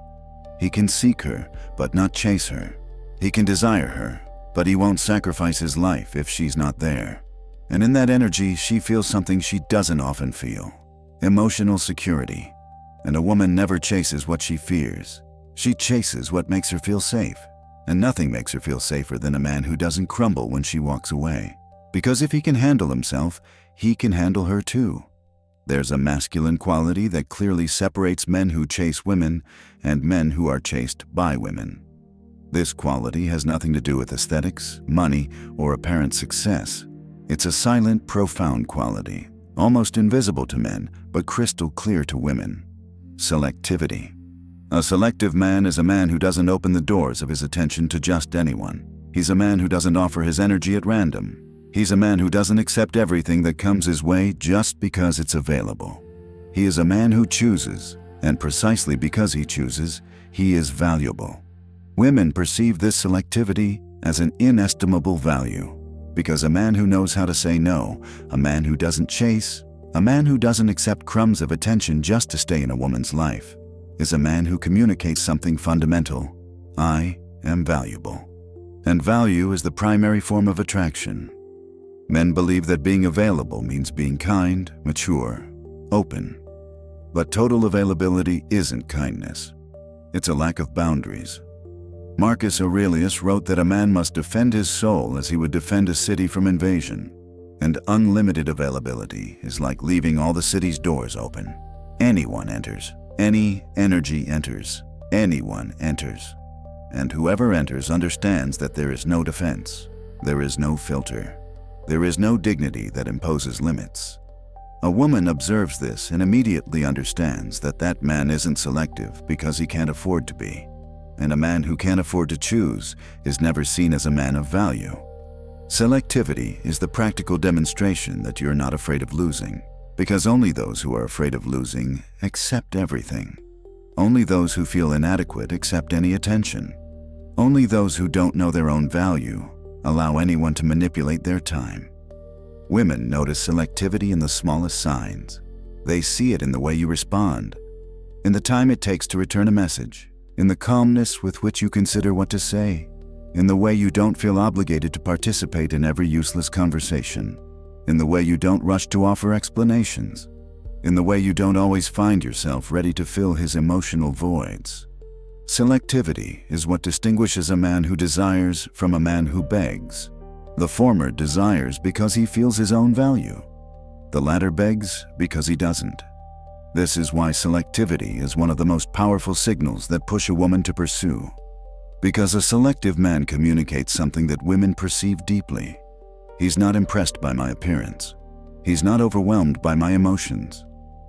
He can seek her, but not chase her. He can desire her, but he won't sacrifice his life if she's not there. And in that energy, she feels something she doesn't often feel: emotional security. And a woman never chases what she fears. She chases what makes her feel safe. And nothing makes her feel safer than a man who doesn't crumble when she walks away. Because if he can handle himself, he can handle her too. There's a masculine quality that clearly separates men who chase women and men who are chased by women. This quality has nothing to do with aesthetics, money, or apparent success. It's a silent, profound quality, almost invisible to men, but crystal clear to women. Selectivity. A selective man is a man who doesn't open the doors of his attention to just anyone. He's a man who doesn't offer his energy at random. He's a man who doesn't accept everything that comes his way just because it's available. He is a man who chooses, and precisely because he chooses, he is valuable. Women perceive this selectivity as an inestimable value, because a man who knows how to say no, a man who doesn't chase, a man who doesn't accept crumbs of attention just to stay in a woman's life, is a man who communicates something fundamental. I am valuable. And value is the primary form of attraction. Men believe that being available means being kind, mature, open. But total availability isn't kindness. It's a lack of boundaries. Marcus Aurelius wrote that a man must defend his soul as he would defend a city from invasion. And unlimited availability is like leaving all the city's doors open. Anyone enters. Any energy enters. Anyone enters. And whoever enters understands that there is no defense. There is no filter. There is no dignity that imposes limits. A woman observes this and immediately understands that that man isn't selective because he can't afford to be. And a man who can't afford to choose is never seen as a man of value. Selectivity is the practical demonstration that you're not afraid of losing, because only those who are afraid of losing accept everything. Only those who feel inadequate accept any attention. Only those who don't know their own value allow anyone to manipulate their time. Women notice selectivity in the smallest signs. They see it in the way you respond, in the time it takes to return a message, in the calmness with which you consider what to say, in the way you don't feel obligated to participate in every useless conversation, in the way you don't rush to offer explanations, in the way you don't always find yourself ready to fill his emotional voids. Selectivity is what distinguishes a man who desires from a man who begs. The former desires because he feels his own value. The latter begs because he doesn't. This is why selectivity is one of the most powerful signals that push a woman to pursue. Because a selective man communicates something that women perceive deeply. He's not impressed by my appearance. He's not overwhelmed by my emotions.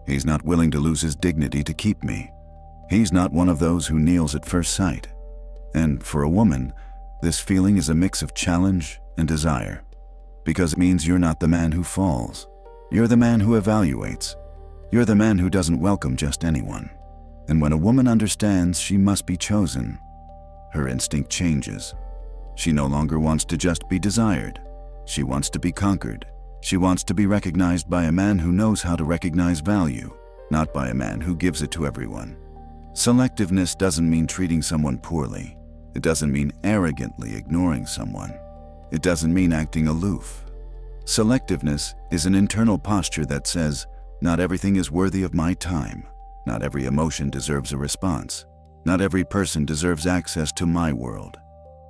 He's not willing to lose his dignity to keep me. He's not one of those who kneels at first sight. And for a woman, this feeling is a mix of challenge and desire. Because it means you're not the man who falls. You're the man who evaluates. You're the man who doesn't welcome just anyone. And when a woman understands she must be chosen, her instinct changes. She no longer wants to just be desired. She wants to be conquered. She wants to be recognized by a man who knows how to recognize value, not by a man who gives it to everyone. Selectiveness doesn't mean treating someone poorly. It doesn't mean arrogantly ignoring someone. It doesn't mean acting aloof. Selectiveness is an internal posture that says, not everything is worthy of my time. Not every emotion deserves a response. Not every person deserves access to my world.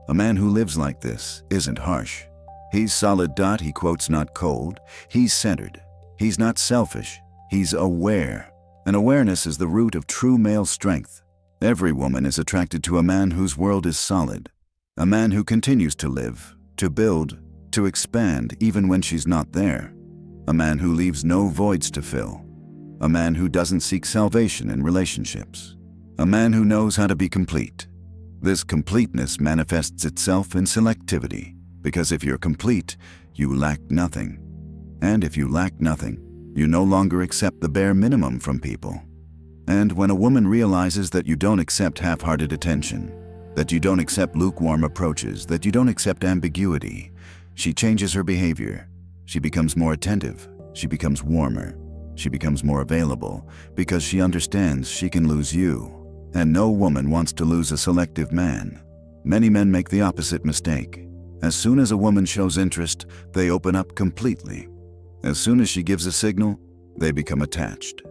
A man who lives like this isn't harsh. He's solid. He quotes not cold. He's centered. He's not selfish. He's aware. And awareness is the root of true male strength. Every woman is attracted to a man whose world is solid. A man who continues to live, to build, to expand even when she's not there. A man who leaves no voids to fill. A man who doesn't seek salvation in relationships. A man who knows how to be complete. This completeness manifests itself in selectivity, because if you're complete, you lack nothing. And if you lack nothing, you no longer accept the bare minimum from people. And when a woman realizes that you don't accept half-hearted attention, that you don't accept lukewarm approaches, that you don't accept ambiguity, she changes her behavior. She becomes more attentive. She becomes warmer. She becomes more available because she understands she can lose you. And no woman wants to lose a selective man. Many men make the opposite mistake. As soon as a woman shows interest, they open up completely. As soon as she gives a signal, they become attached.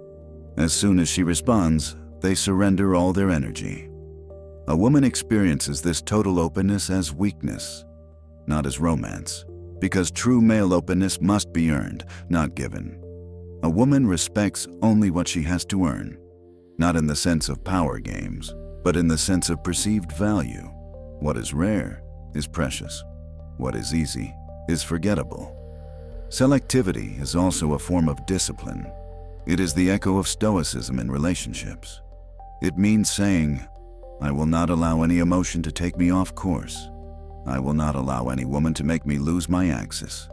As soon as she responds, they surrender all their energy. A woman experiences this total openness as weakness, not as romance, because true male openness must be earned, not given. A woman respects only what she has to earn, not in the sense of power games, but in the sense of perceived value. What is rare is precious. What is easy is forgettable. Selectivity is also a form of discipline. It is the echo of Stoicism in relationships. It means saying, I will not allow any emotion to take me off course. I will not allow any woman to make me lose my axis.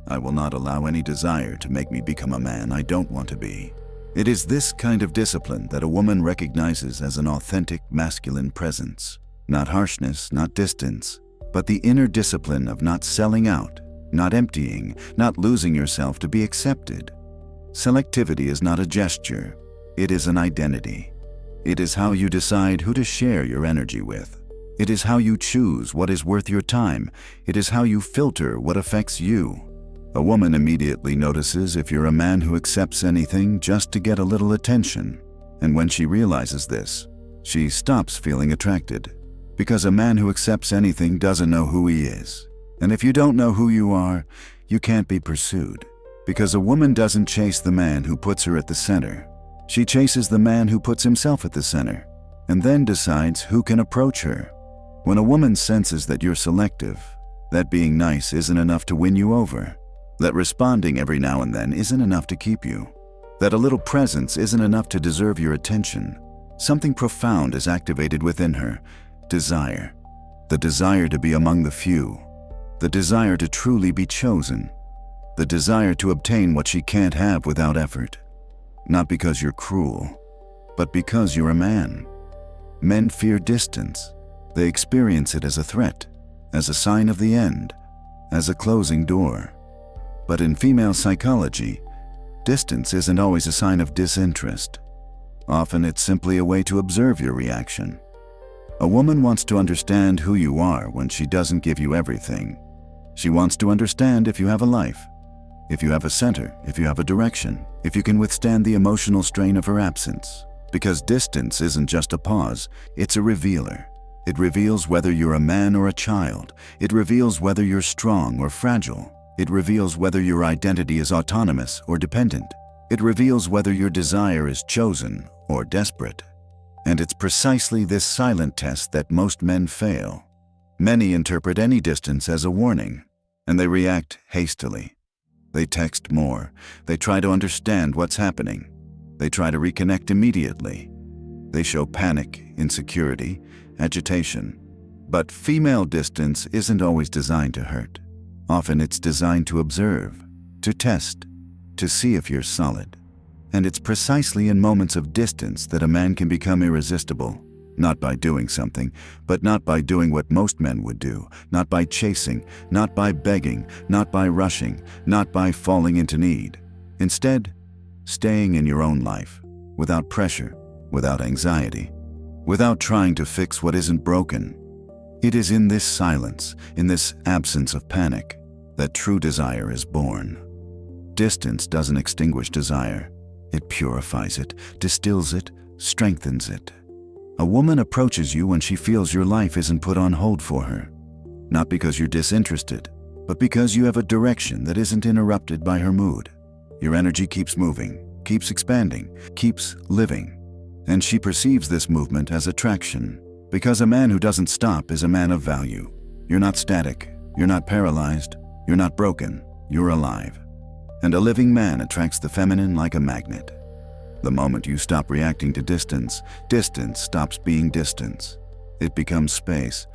I will not allow any desire to make me become a man I don't want to be. It is this kind of discipline that a woman recognizes as an authentic masculine presence. Not harshness, not distance, but the inner discipline of not selling out, not emptying, not losing yourself to be accepted. Selectivity is not a gesture, it is an identity. It is how you decide who to share your energy with. It is how you choose what is worth your time. It is how you filter what affects you. A woman immediately notices if you're a man who accepts anything just to get a little attention. And when she realizes this, she stops feeling attracted. Because a man who accepts anything doesn't know who he is. And if you don't know who you are, you can't be pursued. Because a woman doesn't chase the man who puts her at the center. She chases the man who puts himself at the center, and then decides who can approach her. When a woman senses that you're selective, that being nice isn't enough to win you over, that responding every now and then isn't enough to keep you, that a little presence isn't enough to deserve your attention, something profound is activated within her. Desire. The desire to be among the few. The desire to truly be chosen. The desire to obtain what she can't have without effort. Not because you're cruel, but because you're a man. Men fear distance. They experience it as a threat, as a sign of the end, as a closing door. But in female psychology, distance isn't always a sign of disinterest. Often it's simply a way to observe your reaction. A woman wants to understand who you are when she doesn't give you everything. She wants to understand if you have a life, if you have a center, if you have a direction, if you can withstand the emotional strain of her absence. Because distance isn't just a pause, it's a revealer. It reveals whether you're a man or a child. It reveals whether you're strong or fragile. It reveals whether your identity is autonomous or dependent. It reveals whether your desire is chosen or desperate. And it's precisely this silent test that most men fail. Many interpret any distance as a warning, and they react hastily. They text more. They try to understand what's happening. They try to reconnect immediately. They show panic, insecurity, agitation. But female distance isn't always designed to hurt. Often it's designed to observe, to test, to see if you're solid. And it's precisely in moments of distance that a man can become irresistible. Not by doing something, but not by doing what most men would do. Not by chasing, not by begging, not by rushing, not by falling into need. Instead, staying in your own life, without pressure, without anxiety, without trying to fix what isn't broken. It is in this silence, in this absence of panic, that true desire is born. Distance doesn't extinguish desire. It purifies it, distills it, strengthens it. A woman approaches you when she feels your life isn't put on hold for her. Not because you're disinterested, but because you have a direction that isn't interrupted by her mood. Your energy keeps moving, keeps expanding, keeps living. And she perceives this movement as attraction, because a man who doesn't stop is a man of value. You're not static, you're not paralyzed, you're not broken, you're alive. And a living man attracts the feminine like a magnet. The moment you stop reacting to distance, distance stops being distance. It becomes space.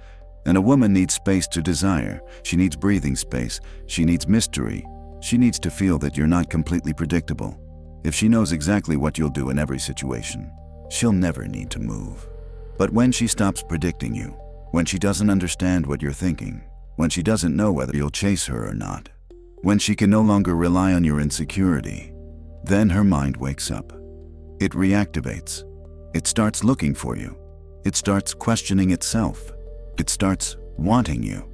And a woman needs space to desire. She needs breathing space. She needs mystery. She needs to feel that you're not completely predictable. If she knows exactly what you'll do in every situation, she'll never need to move. But when she stops predicting you, when she doesn't understand what you're thinking, when she doesn't know whether you'll chase her or not, when she can no longer rely on your insecurity, then her mind wakes up. It reactivates. It starts looking for you. It starts questioning itself. It starts wanting you.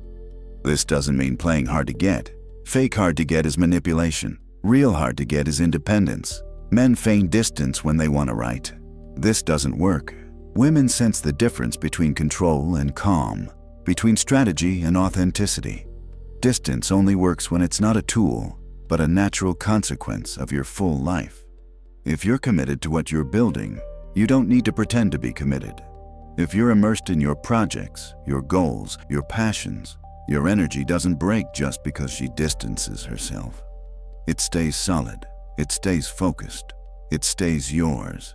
This doesn't mean playing hard to get. Fake hard to get is manipulation. Real hard to get is independence. Men feign distance when they want to write. This doesn't work. Women sense the difference between control and calm, between strategy and authenticity. Distance only works when it's not a tool, but a natural consequence of your full life. If you're committed to what you're building, you don't need to pretend to be committed. If you're immersed in your projects, your goals, your passions, your energy doesn't break just because she distances herself. It stays solid. It stays focused. It stays yours.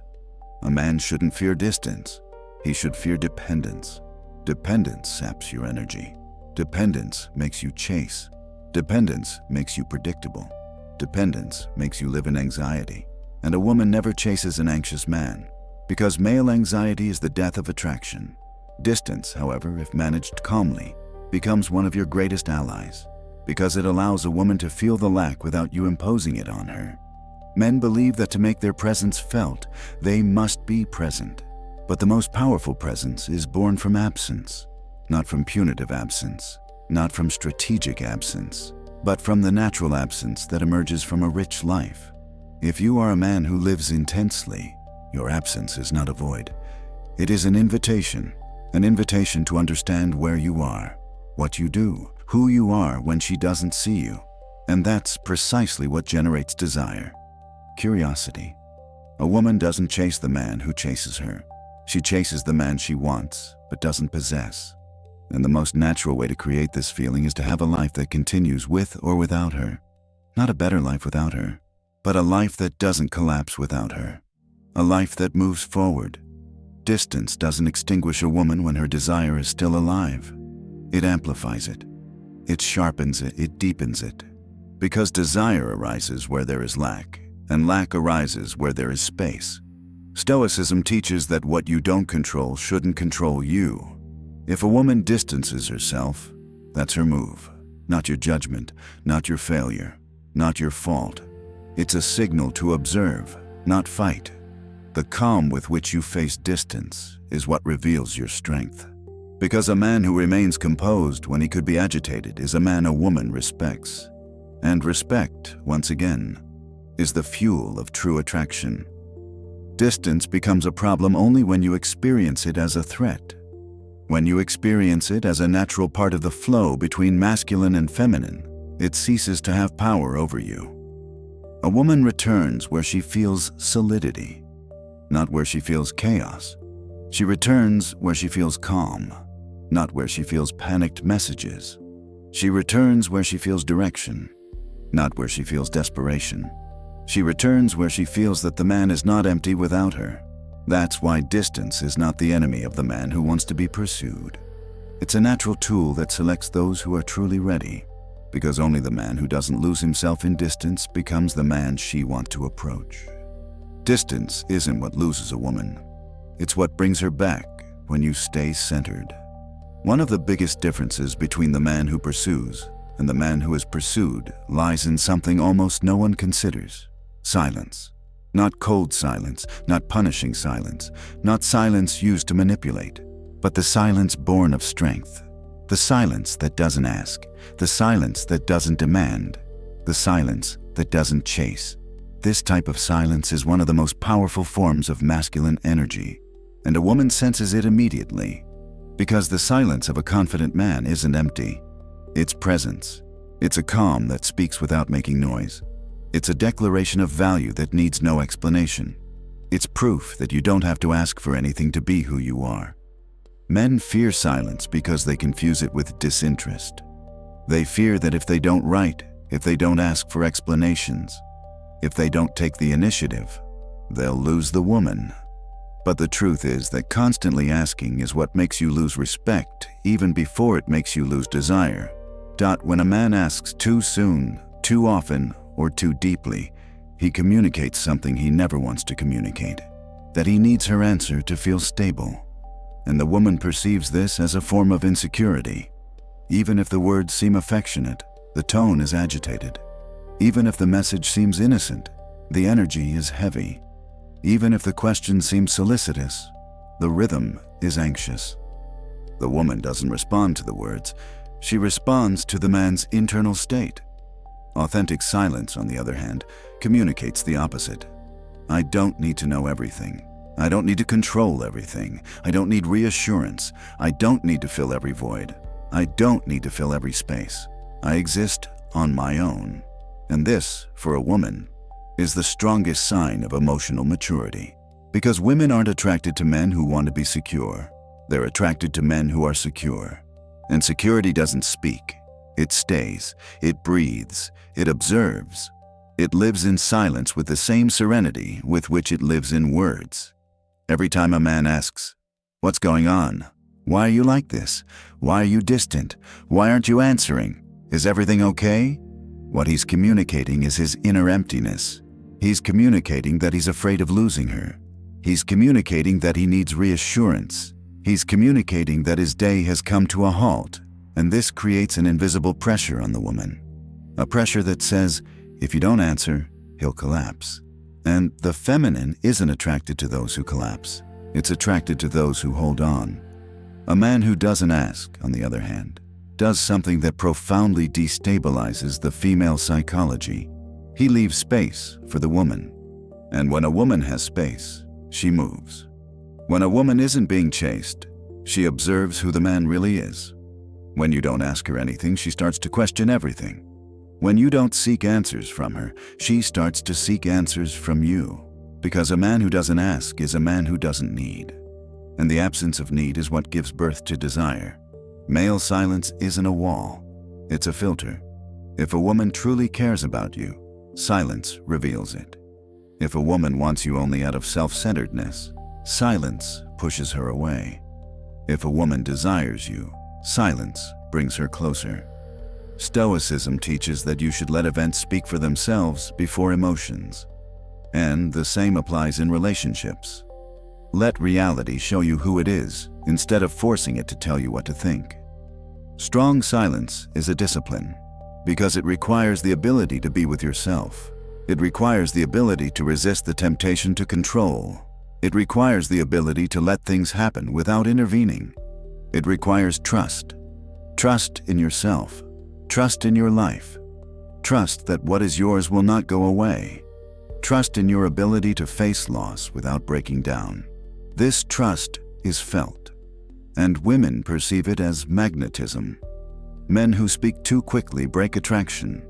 A man shouldn't fear distance. He should fear dependence. Dependence saps your energy. Dependence makes you chase. Dependence makes you predictable. Dependence makes you live in anxiety. And a woman never chases an anxious man, because male anxiety is the death of attraction. Distance, however, if managed calmly, becomes one of your greatest allies, because it allows a woman to feel the lack without you imposing it on her. Men believe that to make their presence felt, they must be present. But the most powerful presence is born from absence, not from punitive absence, not from strategic absence, but from the natural absence that emerges from a rich life. If you are a man who lives intensely, your absence is not a void. It is an invitation to understand where you are, what you do, who you are when she doesn't see you. And that's precisely what generates desire. Curiosity. A woman doesn't chase the man who chases her. She chases the man she wants, but doesn't possess. And the most natural way to create this feeling is to have a life that continues with or without her. Not a better life without her, but a life that doesn't collapse without her. A life that moves forward. Distance doesn't extinguish a woman when her desire is still alive. It amplifies it. It sharpens it. It deepens it. Because desire arises where there is lack, and lack arises where there is space. Stoicism teaches that what you don't control shouldn't control you. If a woman distances herself, that's her move. Not your judgment, not your failure, not your fault. It's a signal to observe, not fight. The calm with which you face distance is what reveals your strength. Because a man who remains composed when he could be agitated is a man a woman respects. And respect, once again, is the fuel of true attraction. Distance becomes a problem only when you experience it as a threat. When you experience it as a natural part of the flow between masculine and feminine, it ceases to have power over you. A woman returns where she feels solidity, not where she feels chaos. She returns where she feels calm, not where she feels panicked messages. She returns where she feels direction, not where she feels desperation. She returns where she feels that the man is not empty without her. That's why distance is not the enemy of the man who wants to be pursued. It's a natural tool that selects those who are truly ready, because only the man who doesn't lose himself in distance becomes the man she wants to approach. Distance isn't what loses a woman. It's what brings her back when you stay centered. One of the biggest differences between the man who pursues and the man who is pursued lies in something almost no one considers: silence. Not cold silence, not punishing silence, not silence used to manipulate, but the silence born of strength. The silence that doesn't ask, the silence that doesn't demand, the silence that doesn't chase. This type of silence is one of the most powerful forms of masculine energy, and a woman senses it immediately, because the silence of a confident man isn't empty. It's presence. It's a calm that speaks without making noise. It's a declaration of value that needs no explanation. It's proof that you don't have to ask for anything to be who you are. Men fear silence because they confuse it with disinterest. They fear that if they don't write, if they don't ask for explanations, if they don't take the initiative, they'll lose the woman. But the truth is that constantly asking is what makes you lose respect, even before it makes you lose desire. When a man asks too soon, too often, or too deeply, he communicates something he never wants to communicate, that he needs her answer to feel stable. And the woman perceives this as a form of insecurity. Even if the words seem affectionate, the tone is agitated. Even if the message seems innocent, the energy is heavy. Even if the question seems solicitous, the rhythm is anxious. The woman doesn't respond to the words. She responds to the man's internal state. Authentic silence, on the other hand, communicates the opposite. I don't need to know everything. I don't need to control everything. I don't need reassurance. I don't need to fill every void. I don't need to fill every space. I exist on my own. And this, for a woman, is the strongest sign of emotional maturity. Because women aren't attracted to men who want to be secure. They're attracted to men who are secure. And security doesn't speak. It stays, it breathes, it observes. It lives in silence with the same serenity with which it lives in words. Every time a man asks, "What's going on? Why are you like this? Why are you distant? Why aren't you answering? Is everything okay?" What he's communicating is his inner emptiness. He's communicating that he's afraid of losing her. He's communicating that he needs reassurance. He's communicating that his day has come to a halt, and this creates an invisible pressure on the woman. A pressure that says, if you don't answer, he'll collapse. And the feminine isn't attracted to those who collapse. It's attracted to those who hold on. A man who doesn't ask, on the other hand, does something that profoundly destabilizes the female psychology. He leaves space for the woman. And when a woman has space, she moves. When a woman isn't being chased, she observes who the man really is. When you don't ask her anything, she starts to question everything. When you don't seek answers from her, she starts to seek answers from you. Because a man who doesn't ask is a man who doesn't need. And the absence of need is what gives birth to desire. Male silence isn't a wall, it's a filter. If a woman truly cares about you, silence reveals it. If a woman wants you only out of self-centeredness, silence pushes her away. If a woman desires you, silence brings her closer. Stoicism teaches that you should let events speak for themselves before emotions. And the same applies in relationships. Let reality show you who it is, instead of forcing it to tell you what to think. Strong silence is a discipline, because it requires the ability to be with yourself. It requires the ability to resist the temptation to control. It requires the ability to let things happen without intervening. It requires trust. Trust in yourself. Trust in your life. Trust that what is yours will not go away. Trust in your ability to face loss without breaking down. This trust is felt, and women perceive it as magnetism. Men who speak too quickly break attraction.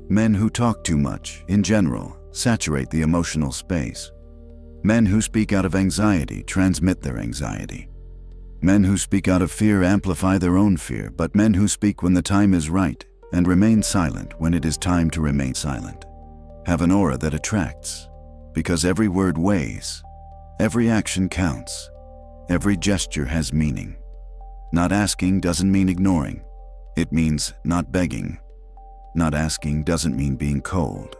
Men who talk too much, in general, saturate the emotional space. Men who speak out of anxiety transmit their anxiety. Men who speak out of fear amplify their own fear, but men who speak when the time is right and remain silent when it is time to remain silent have an aura that attracts, because every word weighs, every action counts, every gesture has meaning. Not asking doesn't mean ignoring. It means not begging. Not asking doesn't mean being cold.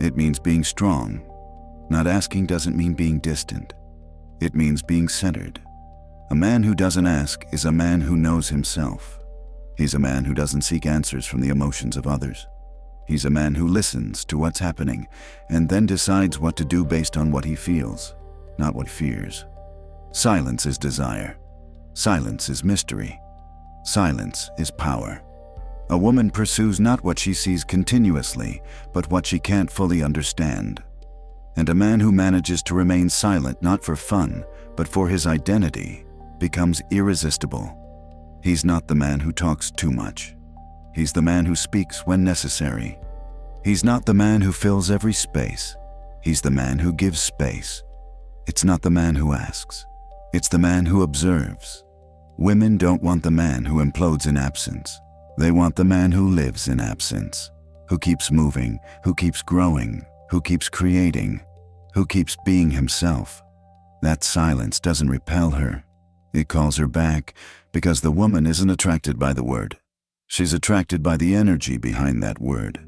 It means being strong. Not asking doesn't mean being distant. It means being centered. A man who doesn't ask is a man who knows himself. He's a man who doesn't seek answers from the emotions of others. He's a man who listens to what's happening and then decides what to do based on what he feels, not what fears. Silence is desire. Silence is mystery. Silence is power. A woman pursues not what she sees continuously, but what she can't fully understand. And a man who manages to remain silent not for fun, but for his identity, becomes irresistible. He's not the man who talks too much. He's the man who speaks when necessary. He's not the man who fills every space. He's the man who gives space. It's not the man who asks. It's the man who observes. Women don't want the man who implodes in absence. They want the man who lives in absence, who keeps moving, who keeps growing, who keeps creating, who keeps being himself. That silence doesn't repel her. It calls her back, because the woman isn't attracted by the word. She's attracted by the energy behind that word.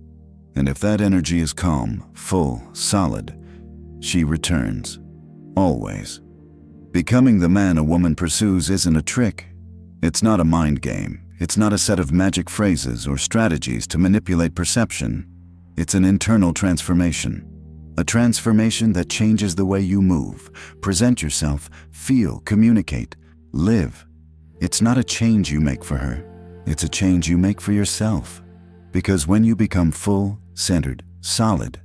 And if that energy is calm, full, solid, she returns. Always. Becoming the man a woman pursues isn't a trick. It's not a mind game. It's not a set of magic phrases or strategies to manipulate perception. It's an internal transformation. A transformation that changes the way you move, present yourself, feel, communicate, live. It's not a change you make for her. It's a change you make for yourself. Because when you become full, centered, solid,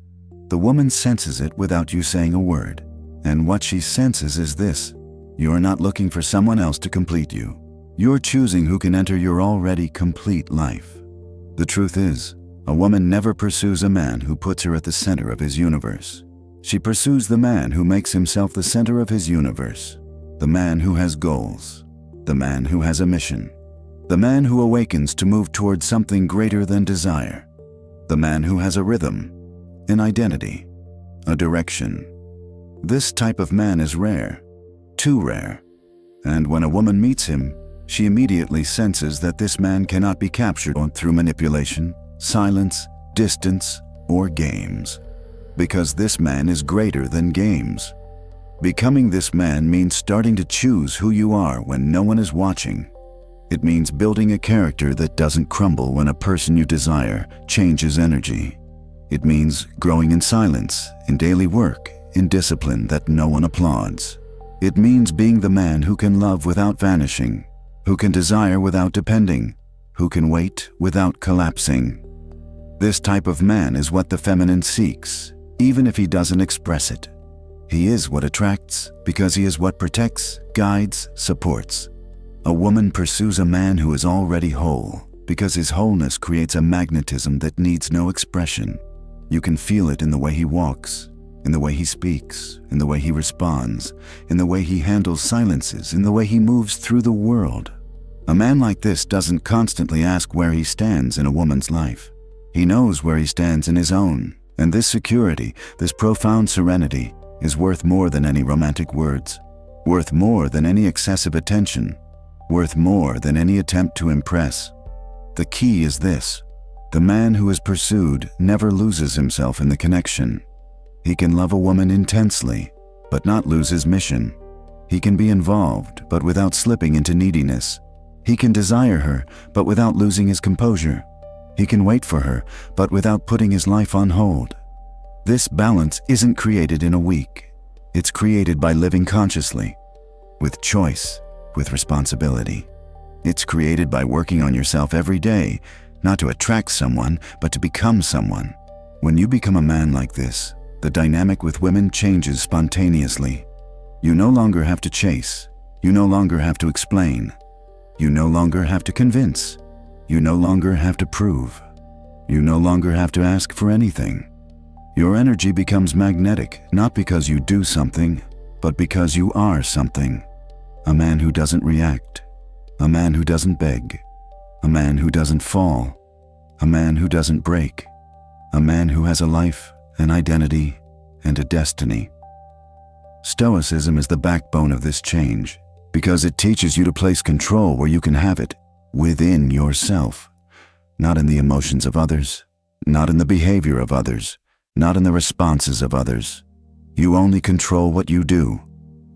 the woman senses it without you saying a word. And what she senses is this: you're not looking for someone else to complete you. You're choosing who can enter your already complete life. The truth is, a woman never pursues a man who puts her at the center of his universe. She pursues the man who makes himself the center of his universe. The man who has goals. The man who has a mission. The man who awakens to move towards something greater than desire. The man who has a rhythm. an identity, a direction. This type of man is rare, too rare. And when a woman meets him, she immediately senses that this man cannot be captured through manipulation, silence, distance, or games. Because this man is greater than games. Becoming this man means starting to choose who you are when no one is watching. It means building a character that doesn't crumble when a person you desire changes energy. It means growing in silence, in daily work, in discipline that no one applauds. It means being the man who can love without vanishing, who can desire without depending, who can wait without collapsing. This type of man is what the feminine seeks, even if he doesn't express it. He is what attracts because he is what protects, guides, supports. A woman pursues a man who is already whole because his wholeness creates a magnetism that needs no expression. You can feel it in the way he walks, in the way he speaks, in the way he responds, in the way he handles silences, in the way he moves through the world. A man like this doesn't constantly ask where he stands in a woman's life. He knows where he stands in his own, and this security, this profound serenity, is worth more than any romantic words, worth more than any excessive attention, worth more than any attempt to impress. The key is this: the man who is pursued never loses himself in the connection. He can love a woman intensely, but not lose his mission. He can be involved, but without slipping into neediness. He can desire her, but without losing his composure. He can wait for her, but without putting his life on hold. This balance isn't created in a week. It's created by living consciously, with choice, with responsibility. It's created by working on yourself every day, not to attract someone, but to become someone. When you become a man like this, the dynamic with women changes spontaneously. You no longer have to chase. You no longer have to explain. You no longer have to convince. You no longer have to prove. You no longer have to ask for anything. Your energy becomes magnetic, not because you do something, but because you are something. A man who doesn't react. A man who doesn't beg. A man who doesn't fall. A man who doesn't break. A man who has a life, an identity, and a destiny. Stoicism is the backbone of this change because it teaches you to place control where you can have it, within yourself, not in the emotions of others, not in the behavior of others, not in the responses of others. You only control what you do,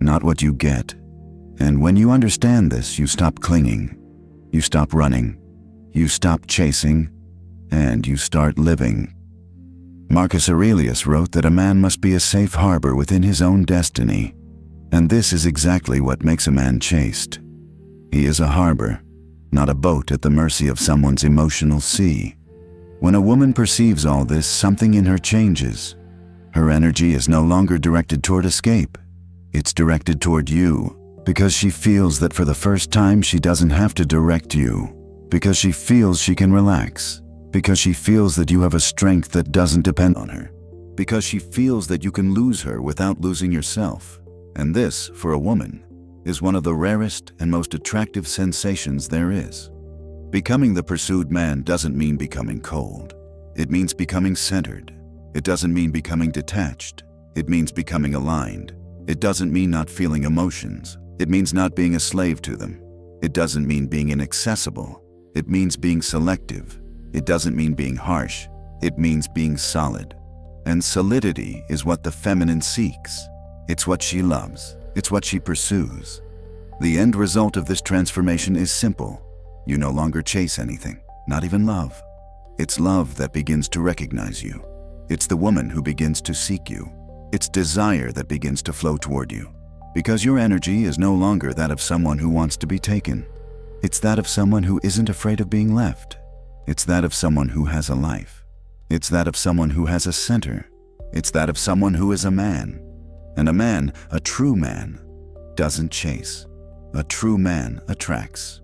not what you get. And when you understand this, you stop clinging, you stop running, you stop chasing, and you start living. Marcus Aurelius wrote that a man must be a safe harbor within his own destiny, and this is exactly what makes a man chaste. He is a harbor, not a boat at the mercy of someone's emotional sea. When a woman perceives all this, something in her changes. Her energy is no longer directed toward escape. It's directed toward you, because she feels that for the first time she doesn't have to direct you, because she feels she can relax, because she feels that you have a strength that doesn't depend on her, because she feels that you can lose her without losing yourself. And this, for a woman, is one of the rarest and most attractive sensations there is. Becoming the pursued man doesn't mean becoming cold. It means becoming centered. It doesn't mean becoming detached. It means becoming aligned. It doesn't mean not feeling emotions. It means not being a slave to them. It doesn't mean being inaccessible. It means being selective. It doesn't mean being harsh. It means being solid. And solidity is what the feminine seeks. It's what she loves. It's what she pursues. The end result of this transformation is simple. You no longer chase anything, not even love. It's love that begins to recognize you. It's the woman who begins to seek you. It's desire that begins to flow toward you. Because your energy is no longer that of someone who wants to be taken. It's that of someone who isn't afraid of being left. It's that of someone who has a life. It's that of someone who has a center. It's that of someone who is a man. And a man, a true man, doesn't chase. A true man attracts.